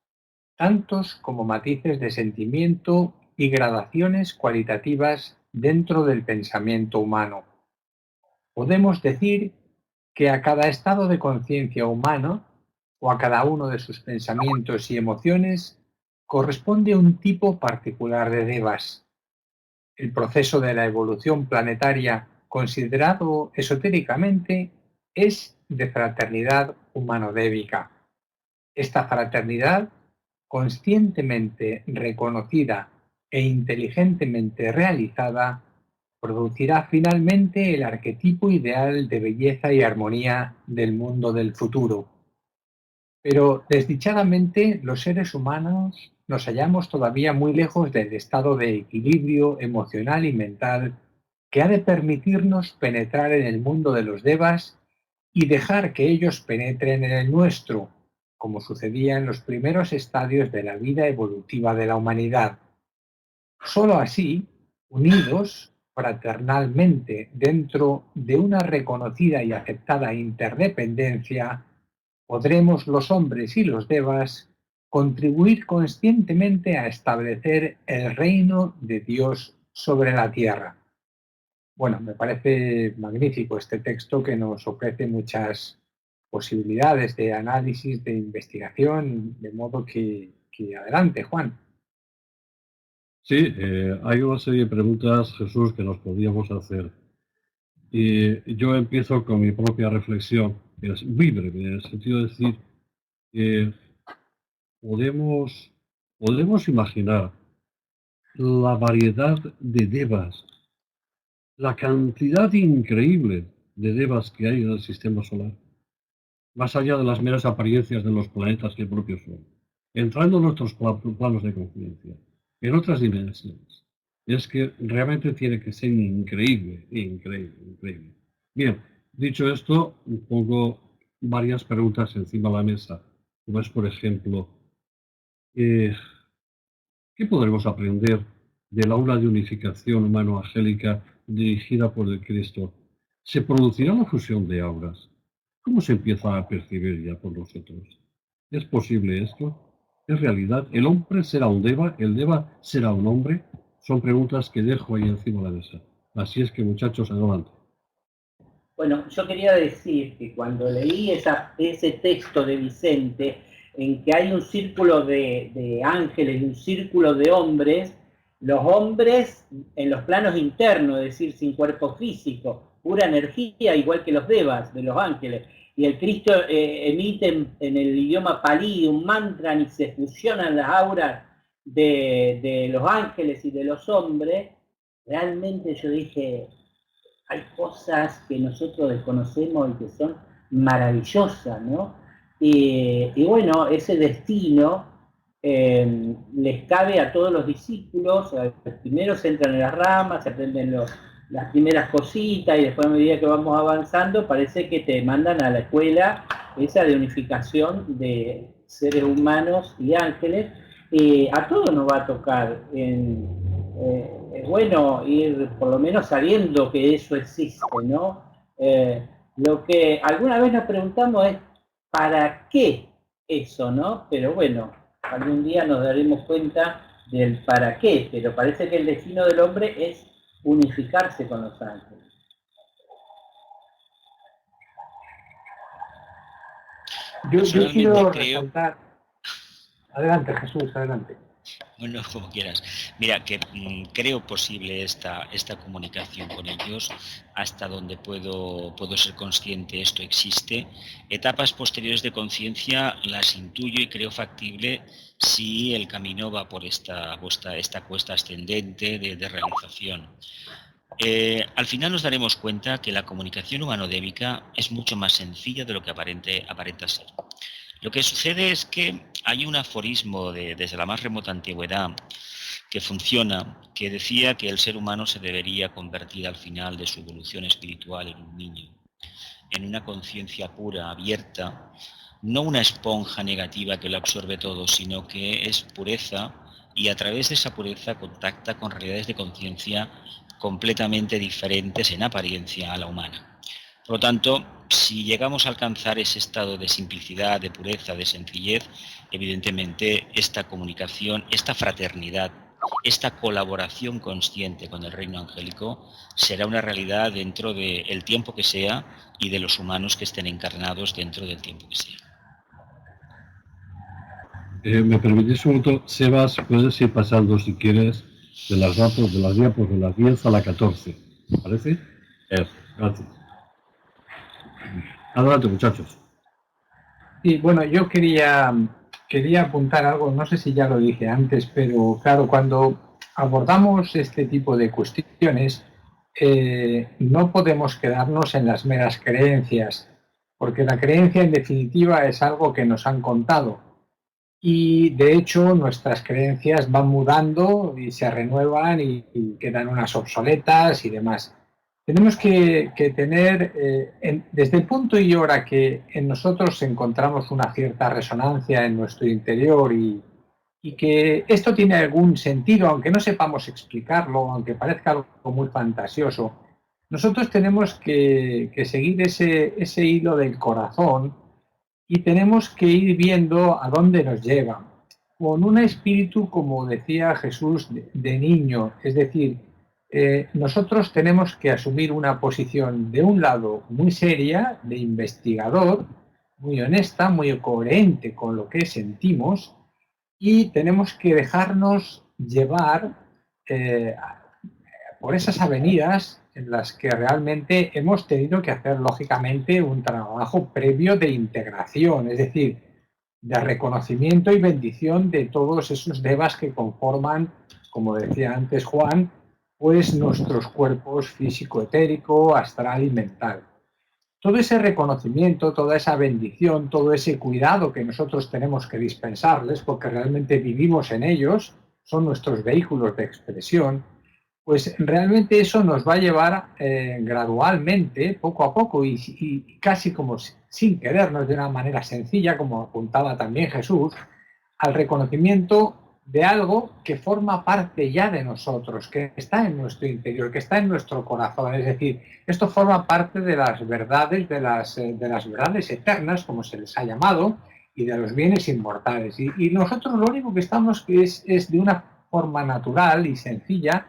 tantos como matices de sentimiento y gradaciones cualitativas dentro del pensamiento humano. Podemos decir que a cada estado de conciencia humano o a cada uno de sus pensamientos y emociones corresponde un tipo particular de devas. El proceso de la evolución planetaria, considerado esotéricamente, es de fraternidad humano-débica. Esta fraternidad, conscientemente reconocida e inteligentemente realizada, producirá finalmente el arquetipo ideal de belleza y armonía del mundo del futuro. Pero desdichadamente los seres humanos nos hallamos todavía muy lejos del estado de equilibrio emocional y mental que ha de permitirnos penetrar en el mundo de los devas y dejar que ellos penetren en el nuestro, como sucedía en los primeros estadios de la vida evolutiva de la humanidad. Solo así, unidos fraternalmente dentro de una reconocida y aceptada interdependencia, podremos los hombres y los devas contribuir conscientemente a establecer el reino de Dios sobre la tierra. Bueno, me parece magnífico este texto que nos ofrece muchas posibilidades de análisis, de investigación, de modo que adelante, Juan. Sí, hay una serie de preguntas, Jesús, que nos podíamos hacer. Y yo empiezo con mi propia reflexión, que es muy breve, en el sentido de decir que podemos imaginar la variedad de devas, la cantidad increíble de devas que hay en el sistema solar, más allá de las meras apariencias de los planetas que propios son, entrando en nuestros planos de conciencia, en otras dimensiones. Es que realmente tiene que ser increíble, increíble, increíble. Bien, dicho esto, pongo varias preguntas encima de la mesa, como es, por ejemplo, ¿qué podremos aprender del aula de unificación humano-angélica dirigida por el Cristo? ¿Se producirá la fusión de auras? ¿Cómo se empieza a percibir ya por nosotros? ¿Es posible esto? ¿Es realidad? ¿El hombre será un Deva? ¿El Deva será un hombre? Son preguntas que dejo ahí encima de la mesa. Así es que, muchachos, adelante. Bueno, yo quería decir que cuando leí ese texto de Vicente, en que hay un círculo de ángeles y un círculo de hombres, los hombres en los planos internos, es decir, sin cuerpo físico, pura energía, igual que los devas de los ángeles, y el Cristo emite en el idioma palí un mantra y se fusionan las auras de los ángeles y de los hombres, realmente yo dije, hay cosas que nosotros desconocemos y que son maravillosas, ¿no? Y bueno, ese destino les cabe a todos los discípulos. Primero se entran en las ramas, se aprenden las primeras cositas y después a medida que vamos avanzando parece que te mandan a la escuela esa de unificación de seres humanos y ángeles. A todos nos va a tocar es bueno ir por lo menos sabiendo que eso existe, ¿no? Lo que alguna vez nos preguntamos es ¿para qué eso, no? Pero bueno, algún día nos daremos cuenta del para qué, pero parece que el destino del hombre es unificarse con los ángeles. Yo quiero resaltar. Adelante, Jesús, adelante. Bueno, como quieras. Mira, que creo posible esta comunicación con ellos, hasta donde puedo ser consciente esto existe. Etapas posteriores de conciencia las intuyo y creo factible si el camino va por esta cuesta ascendente de realización. Al final nos daremos cuenta que la comunicación humano-débica es mucho más sencilla de lo que aparenta ser. Lo que sucede es que hay un aforismo desde la más remota antigüedad que funciona, que decía que el ser humano se debería convertir al final de su evolución espiritual en un niño, en una conciencia pura, abierta, no una esponja negativa que lo absorbe todo, sino que es pureza y a través de esa pureza contacta con realidades de conciencia completamente diferentes en apariencia a la humana. Por lo tanto, si llegamos a alcanzar ese estado de simplicidad, de pureza, de sencillez, evidentemente esta comunicación, esta fraternidad, esta colaboración consciente con el reino angélico será una realidad dentro del tiempo que sea y de los humanos que estén encarnados dentro del tiempo que sea. ¿Me permitís un minuto? Sebas, puedes ir pasando, si quieres, de las datos, de las diapos, de las 10 a la 14. ¿Parece? Gracias. Adelante, muchachos. Sí, bueno, yo quería apuntar algo, no sé si ya lo dije antes, pero claro, cuando abordamos este tipo de cuestiones, no podemos quedarnos en las meras creencias, porque la creencia en definitiva es algo que nos han contado. Y de hecho nuestras creencias van mudando y se renuevan y quedan unas obsoletas y demás. Tenemos que tener, desde el punto y hora que en nosotros encontramos una cierta resonancia en nuestro interior y que esto tiene algún sentido, aunque no sepamos explicarlo, aunque parezca algo muy fantasioso, nosotros tenemos que seguir ese hilo del corazón y tenemos que ir viendo a dónde nos lleva, con un espíritu, como decía Jesús, de niño, es decir, nosotros tenemos que asumir una posición, de un lado, muy seria, de investigador, muy honesta, muy coherente con lo que sentimos, y tenemos que dejarnos llevar por esas avenidas en las que realmente hemos tenido que hacer, lógicamente, un trabajo previo de integración, es decir, de reconocimiento y bendición de todos esos devas que conforman, como decía antes Juan, pues nuestros cuerpos físico-etérico, astral y mental. Todo ese reconocimiento, toda esa bendición, todo ese cuidado que nosotros tenemos que dispensarles, porque realmente vivimos en ellos, son nuestros vehículos de expresión, pues realmente eso nos va a llevar gradualmente, poco a poco y casi como sin querernos, de una manera sencilla, como apuntaba también Jesús, al reconocimiento de algo que forma parte ya de nosotros, que está en nuestro interior, que está en nuestro corazón. Es decir, esto forma parte de las verdades, de las verdades eternas, como se les ha llamado, y de los bienes inmortales. Y nosotros lo único que estamos es de una forma natural y sencilla,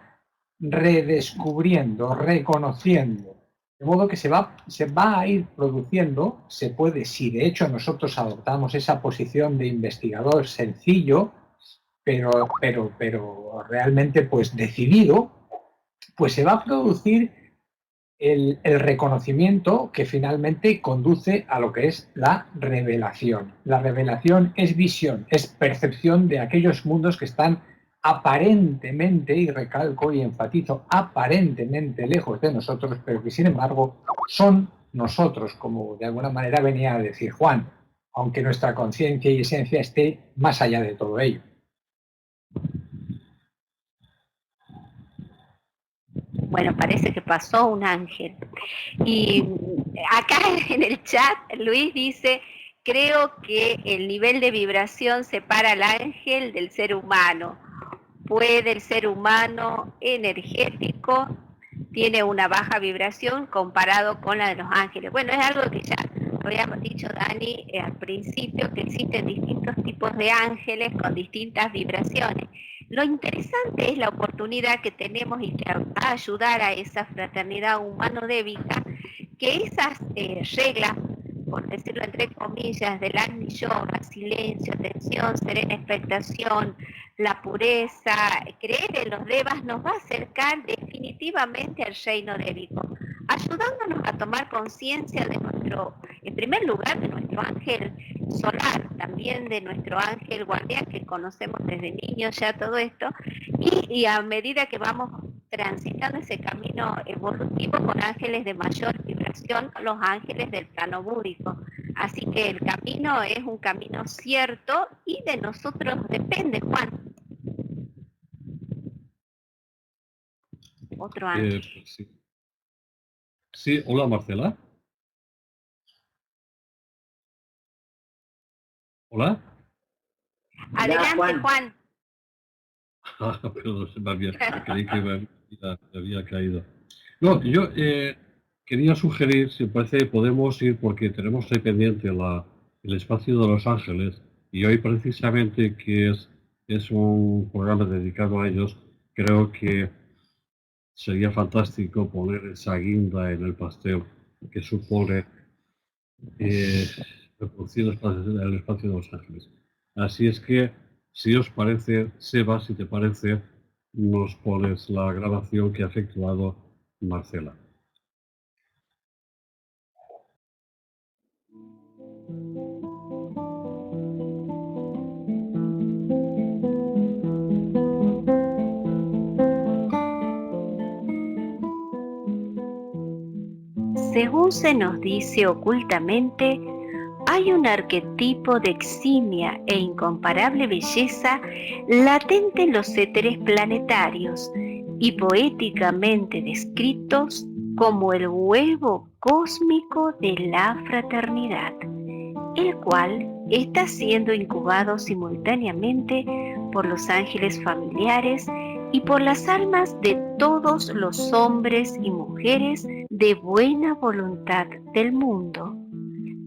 redescubriendo, reconociendo. De modo que se va a ir produciendo, se puede, si de hecho nosotros adoptamos esa posición de investigador sencillo, pero realmente pues decidido, pues se va a producir el reconocimiento que finalmente conduce a lo que es la revelación. La revelación es visión, es percepción de aquellos mundos que están aparentemente, y recalco y enfatizo, aparentemente lejos de nosotros, pero que sin embargo son nosotros, como de alguna manera venía a decir Juan, aunque nuestra conciencia y esencia esté más allá de todo ello. Bueno, parece que pasó un ángel. Y acá en el chat Luis dice, creo que el nivel de vibración separa al ángel del ser humano. Puede el ser humano energético tiene una baja vibración comparado con la de los ángeles. Bueno, es algo que ya habíamos dicho, Dani, al principio, que existen distintos tipos de ángeles con distintas vibraciones. Lo interesante es la oportunidad que tenemos y que va a ayudar a esa fraternidad humano-débica, que esas reglas, por decirlo entre comillas, del Agni Yoga, silencio, atención, serena expectación, la pureza, creer en los devas, nos va a acercar definitivamente al reino débico, ayudándonos a tomar conciencia de nuestro, en primer lugar, de nuestro ángel solar, también de nuestro ángel guardián, que conocemos desde niños ya todo esto, y a medida que vamos transitando ese camino evolutivo con ángeles de mayor vibración, los ángeles del plano búdico. Así que el camino es un camino cierto y de nosotros depende, Juan. Otro ángel. Sí, hola Marcela. Hola. Adelante, Juan. Perdón, se me había, creí que me había caído. No, yo quería sugerir, si parece, podemos ir, porque tenemos ahí pendiente el espacio de los ángeles, y hoy precisamente que es un programa dedicado a ellos, creo que sería fantástico poner esa guinda en el pastel que supone reproducir el espacio de los ángeles. Así es que, si os parece, Seba, si te parece, nos pones la grabación que ha efectuado Marcela. Según se nos dice ocultamente, hay un arquetipo de eximia e incomparable belleza latente en los éteres planetarios y poéticamente descritos como el huevo cósmico de la fraternidad, el cual está siendo incubado simultáneamente por los ángeles familiares y por las almas de todos los hombres y mujeres de buena voluntad del mundo.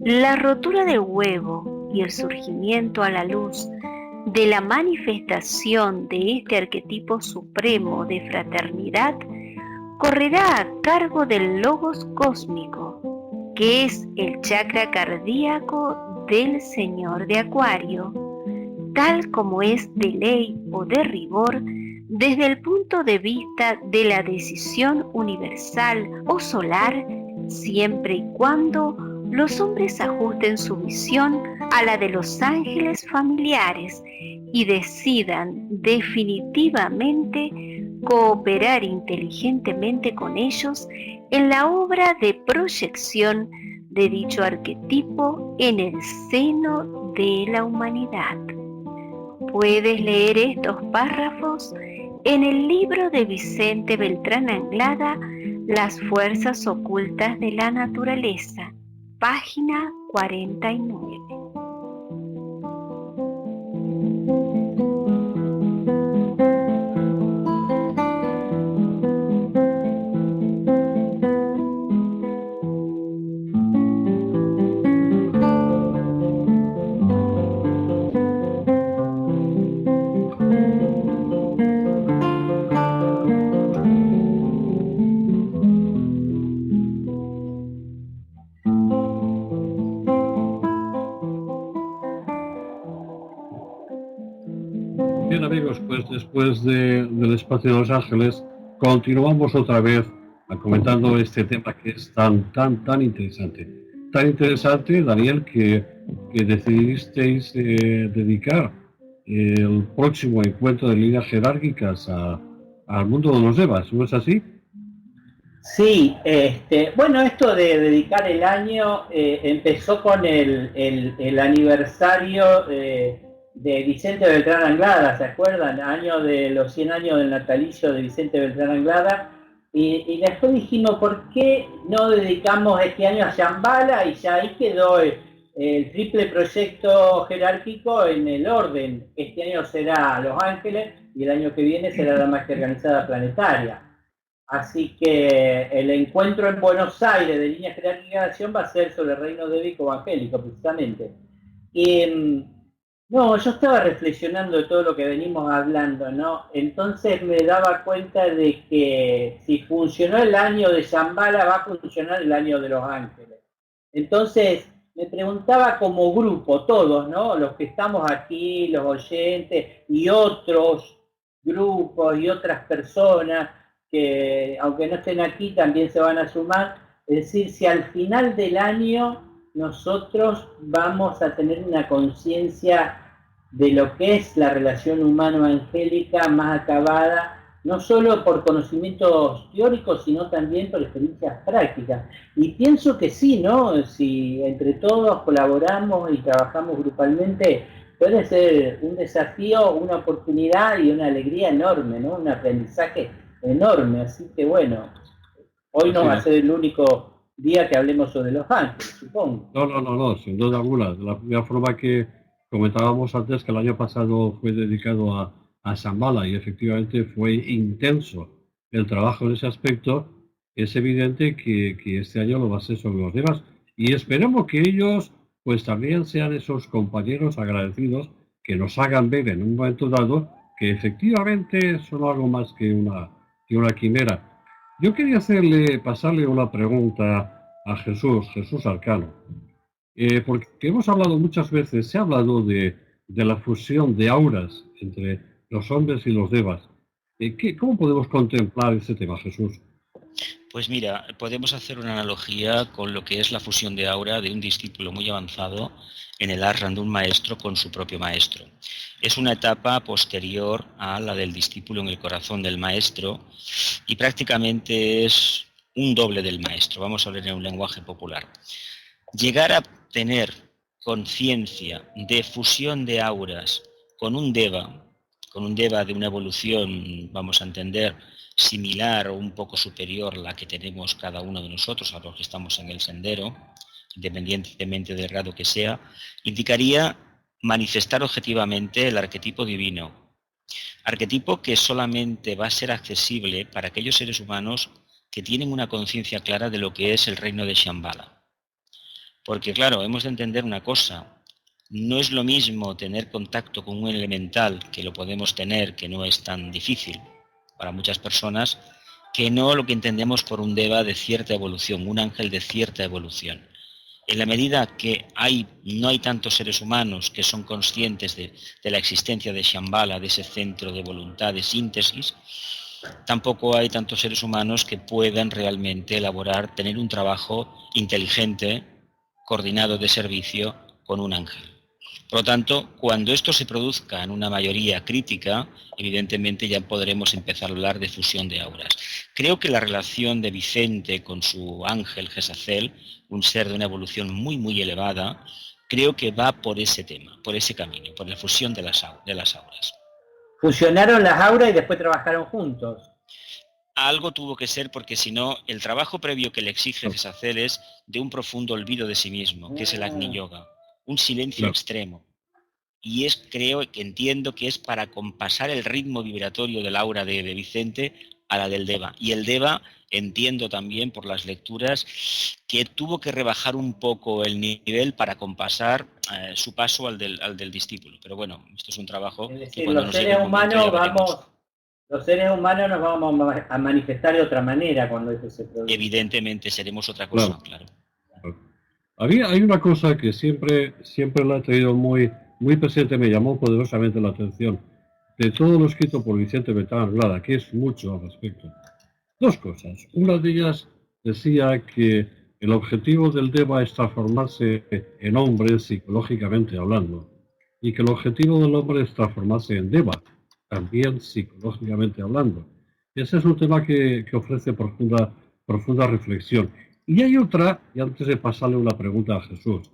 La rotura del huevo y el surgimiento a la luz de la manifestación de este arquetipo supremo de fraternidad correrá a cargo del Logos cósmico, que es el chakra cardíaco del Señor de Acuario, tal como es de ley o de rigor desde el punto de vista de la decisión universal o solar, siempre y cuando los hombres ajusten su visión a la de los ángeles familiares y decidan definitivamente cooperar inteligentemente con ellos en la obra de proyección de dicho arquetipo en el seno de la humanidad. Puedes leer estos párrafos en el libro de Vicente Beltrán Anglada, Las fuerzas ocultas de la naturaleza, página 49. Bien amigos, pues después del espacio de los ángeles, continuamos otra vez comentando este tema que es tan interesante. Tan interesante, Daniel, que decidisteis dedicar el próximo encuentro de líneas jerárquicas al mundo de los Devas, ¿no es así? Sí, bueno, esto de dedicar el año empezó con el aniversario de Vicente Beltrán Anglada, ¿se acuerdan? Año de los 100 años del natalicio de Vicente Beltrán Anglada, y después dijimos, ¿por qué no dedicamos este año a Shambhala? Y ya ahí quedó el triple proyecto jerárquico en el orden. Este año será Los Ángeles y el año que viene será la magia organizada planetaria. Así que el encuentro en Buenos Aires de Líneas Jerárquicas de Acción va a ser sobre el reino débico evangélico, precisamente. Y no, yo estaba reflexionando de todo lo que venimos hablando, ¿no? Entonces me daba cuenta de que si funcionó el año de Shambhala, va a funcionar el año de Los Ángeles. Entonces me preguntaba como grupo, todos, ¿no? Los que estamos aquí, los oyentes y otros grupos y otras personas que aunque no estén aquí también se van a sumar, es decir, si al final del año nosotros vamos a tener una conciencia de lo que es la relación humano-angélica más acabada, no solo por conocimientos teóricos, sino también por experiencias prácticas. Y pienso que sí, ¿no? Si entre todos colaboramos y trabajamos grupalmente, puede ser un desafío, una oportunidad y una alegría enorme, ¿no? Un aprendizaje enorme, así que bueno, hoy no va a ser el único día que hablemos sobre Los Ángeles, supongo. No, sin duda alguna. De la primera forma que comentábamos antes, que el año pasado fue dedicado a Shambhala y efectivamente fue intenso el trabajo en ese aspecto, es evidente que este año lo va a ser sobre los demás. Y esperemos que ellos pues también sean esos compañeros agradecidos que nos hagan ver en un momento dado que efectivamente son algo más que una quimera. Yo quería pasarle una pregunta a Jesús Arcano, porque hemos hablado muchas veces, se ha hablado de la fusión de auras entre los hombres y los devas. ¿Cómo podemos contemplar ese tema, Jesús? Pues mira, podemos hacer una analogía con lo que es la fusión de aura de un discípulo muy avanzado en el ashram de un maestro con su propio maestro. Es una etapa posterior a la del discípulo en el corazón del maestro y prácticamente es un doble del maestro. Vamos a hablar en un lenguaje popular. Llegar a tener conciencia de fusión de auras con un deva de una evolución, vamos a entender, similar o un poco superior a la que tenemos cada uno de nosotros, a los que estamos en el sendero, independientemente del grado que sea, indicaría manifestar objetivamente el arquetipo divino. Arquetipo que solamente va a ser accesible para aquellos seres humanos que tienen una conciencia clara de lo que es el reino de Shambhala. Porque claro, hemos de entender una cosa, no es lo mismo tener contacto con un elemental, que lo podemos tener, que no es tan difícil para muchas personas, que no lo que entendemos por un deva de cierta evolución, un ángel de cierta evolución. En la medida que no hay tantos seres humanos que son conscientes de la existencia de Shambhala, de ese centro de voluntad, de síntesis, tampoco hay tantos seres humanos que puedan realmente elaborar, tener un trabajo inteligente, coordinado de servicio con un ángel. Por lo tanto, cuando esto se produzca en una mayoría crítica, evidentemente ya podremos empezar a hablar de fusión de auras. Creo que la relación de Vicente con su ángel Gesazel, un ser de una evolución muy, muy elevada, creo que va por ese tema, por ese camino, por la fusión de las auras. fusionaron las auras y después trabajaron juntos. Algo tuvo que ser, porque si no, el trabajo previo que le exige Gesacel es de un profundo olvido de sí mismo, que es el Agni Yoga, un silencio extremo. Y entiendo que es para compasar el ritmo vibratorio del aura de Vicente a la del Deva. Y el Deva, entiendo también por las lecturas, que tuvo que rebajar un poco el nivel para compasar su paso al del discípulo. Pero bueno, esto es un trabajo es decir, que cuando los seres humanos nos vamos a manifestar de otra manera cuando eso se produce. Evidentemente seremos otra cosa, claro. Hay una cosa que siempre la he tenido muy presente, me llamó poderosamente la atención, de todo lo escrito por Vicente Bretán Anglada, que es mucho al respecto. Dos cosas. Una de ellas decía que el objetivo del Deva es transformarse en hombre psicológicamente hablando, y que el objetivo del hombre es transformarse en Deva, también psicológicamente hablando. Ese es un tema que ofrece profunda reflexión. Y hay otra, y antes de pasarle una pregunta a Jesús,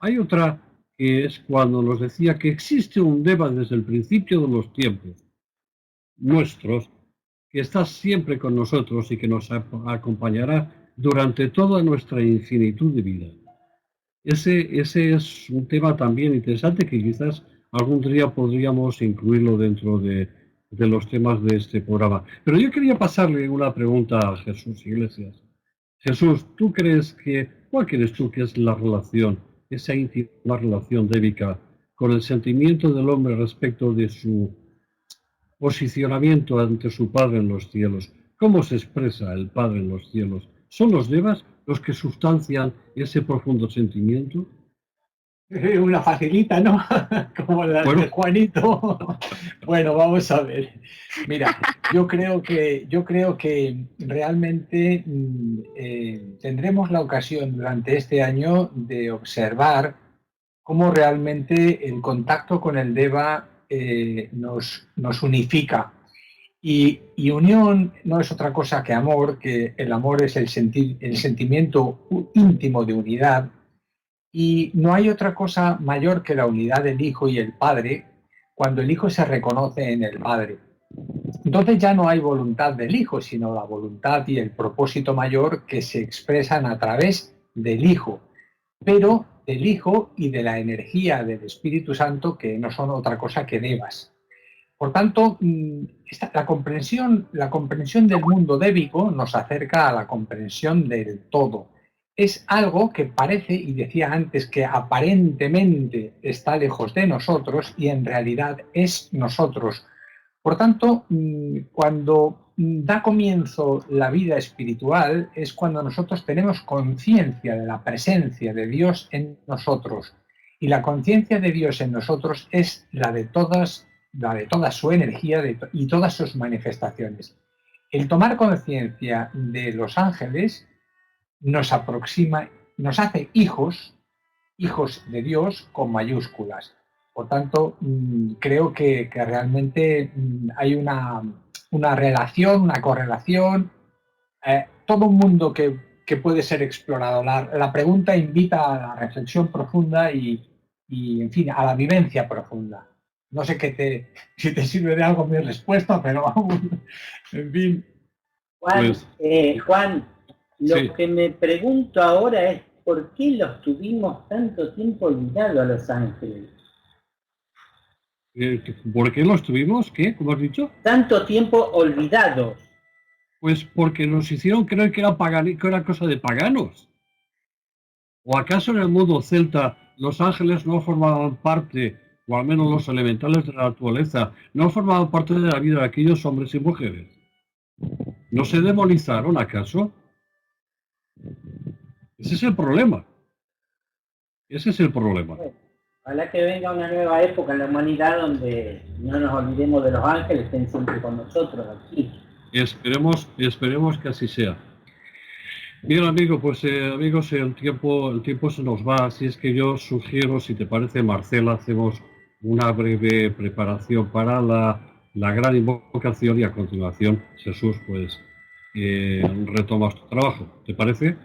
hay otra que es cuando nos decía que existe un Deva desde el principio de los tiempos nuestros, que está siempre con nosotros y que nos acompañará durante toda nuestra infinitud de vida. Ese es un tema también interesante que quizás algún día podríamos incluirlo dentro de los temas de este programa. Pero yo quería pasarle una pregunta a Jesús Iglesias. Jesús, ¿cuál crees tú que es la relación, esa íntima relación débica con el sentimiento del hombre respecto de su posicionamiento ante su Padre en los cielos? ¿Cómo se expresa el Padre en los cielos? ¿Son los Devas los que sustancian ese profundo sentimiento? Una facilita, ¿no? Como la de Juanito. Bueno, vamos a ver. Mira, yo creo que realmente tendremos la ocasión durante este año de observar cómo realmente el contacto con el Deva nos unifica. Y unión no es otra cosa que amor, que el amor es el sentimiento íntimo de unidad. Y no hay otra cosa mayor que la unidad del Hijo y el Padre cuando el Hijo se reconoce en el Padre. Entonces ya no hay voluntad del Hijo, sino la voluntad y el propósito mayor que se expresan a través del Hijo, pero del Hijo y de la energía del Espíritu Santo, que no son otra cosa que devas. Por tanto, la comprensión del mundo débico nos acerca a la comprensión del todo. Es algo que parece, y decía antes, que aparentemente está lejos de nosotros y en realidad es nosotros. Por tanto, cuando da comienzo la vida espiritual es cuando nosotros tenemos conciencia de la presencia de Dios en nosotros. Y la conciencia de Dios en nosotros es la de toda su energía y todas sus manifestaciones. El tomar conciencia de los ángeles nos aproxima, nos hace hijos de Dios con mayúsculas. Por tanto, creo que realmente hay una relación, una correlación, todo un mundo que puede ser explorado. La pregunta invita a la reflexión profunda y, en fin, a la vivencia profunda. No sé si te sirve de algo mi respuesta, pero en fin. Juan, lo que me pregunto ahora es ¿por qué los tuvimos tanto tiempo olvidados a los ángeles? ¿Por qué los tuvimos? ¿Qué? ¿Cómo has dicho? Tanto tiempo olvidados. Pues porque nos hicieron creer que era cosa de paganos. ¿O acaso en el mundo celta los ángeles no formaban parte, o al menos los elementales de la naturaleza, no formaban parte de la vida de aquellos hombres y mujeres? ¿No se demonizaron acaso? Ese es el problema. Ojalá que venga una nueva época en la humanidad donde no nos olvidemos de los ángeles, estén siempre con nosotros aquí. Esperemos que así sea. Bien, amigos, el tiempo se nos va, así es que yo sugiero, si te parece, Marcela, hacemos una breve preparación para la gran invocación y a continuación, Jesús, retomas tu trabajo. ¿Te parece?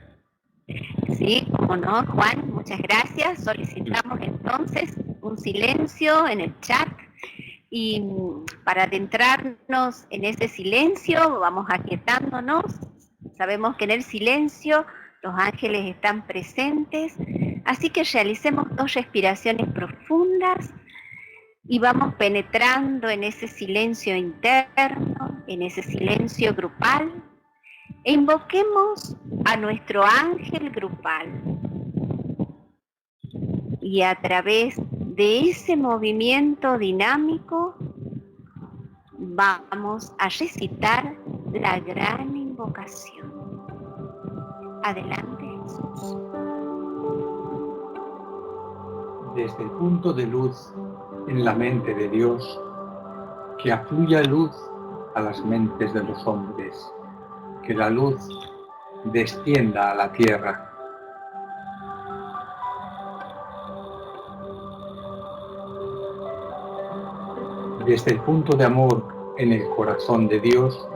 Sí, como no, Juan, muchas gracias. Solicitamos entonces un silencio en el chat Y para adentrarnos en ese silencio, vamos aquietándonos. Sabemos que en el silencio los ángeles están presentes, así que realicemos 2 respiraciones profundas y vamos penetrando en ese silencio interno, en ese silencio grupal, e invoquemos a nuestro ángel grupal. Y a través de ese movimiento dinámico vamos a recitar la gran invocación. Adelante, Jesús. Desde el punto de luz en la mente de Dios, que afluya luz a las mentes de los hombres, que la luz descienda a la tierra. Desde el punto de amor en el corazón de Dios,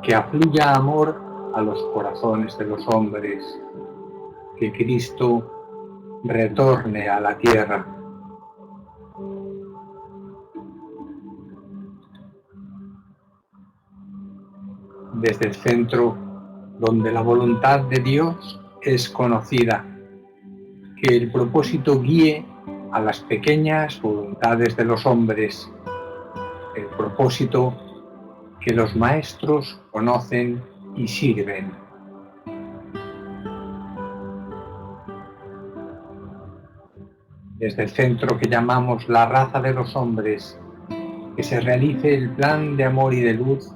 que afluya amor a los corazones de los hombres, que Cristo retorne a la tierra. Desde el centro donde la voluntad de Dios es conocida, que el propósito guíe a las pequeñas voluntades de los hombres, el propósito que los maestros conocen y sirven. Desde el centro que llamamos la raza de los hombres, que se realice el plan de amor y de luz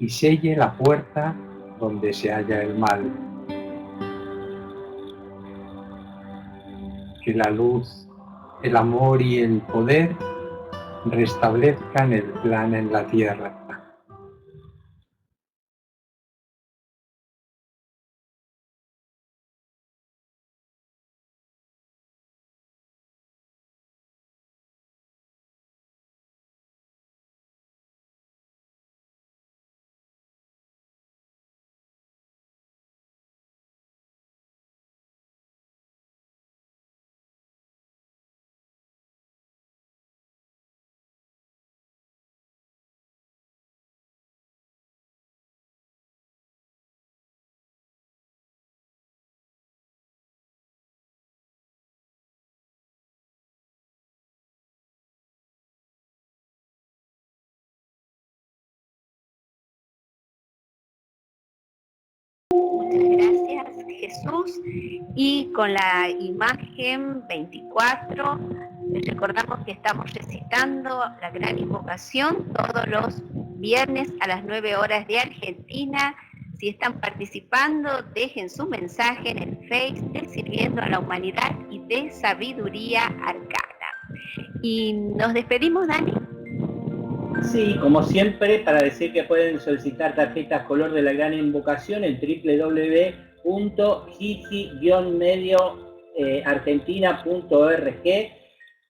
y selle la puerta donde se halla el mal. Que la luz, el amor y el poder restablezcan el plan en la tierra. Gracias, Jesús. Y con la imagen 24, les recordamos que estamos recitando la gran invocación todos los viernes a las 9 horas de Argentina. Si están participando, dejen su mensaje en el Face de Sirviendo a la Humanidad y de Sabiduría Arcana. Y nos despedimos, Dani. Sí, como siempre, para decir que pueden solicitar tarjetas color de la gran invocación en www.hiji-medioargentina.org.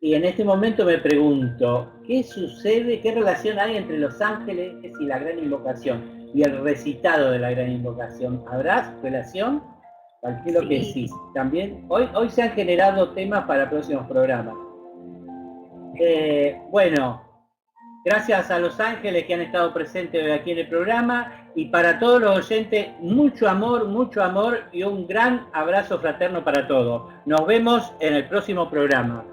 Y en este momento me pregunto, ¿qué sucede, qué relación hay entre los ángeles y la gran invocación y el recitado de la gran invocación? ¿Habrá relación? Calculo Sí. que sí. También, hoy se han generado temas para próximos programas. Bueno, gracias a los ángeles que han estado presentes hoy aquí en el programa, y para todos los oyentes, mucho amor y un gran abrazo fraterno para todos. Nos vemos en el próximo programa.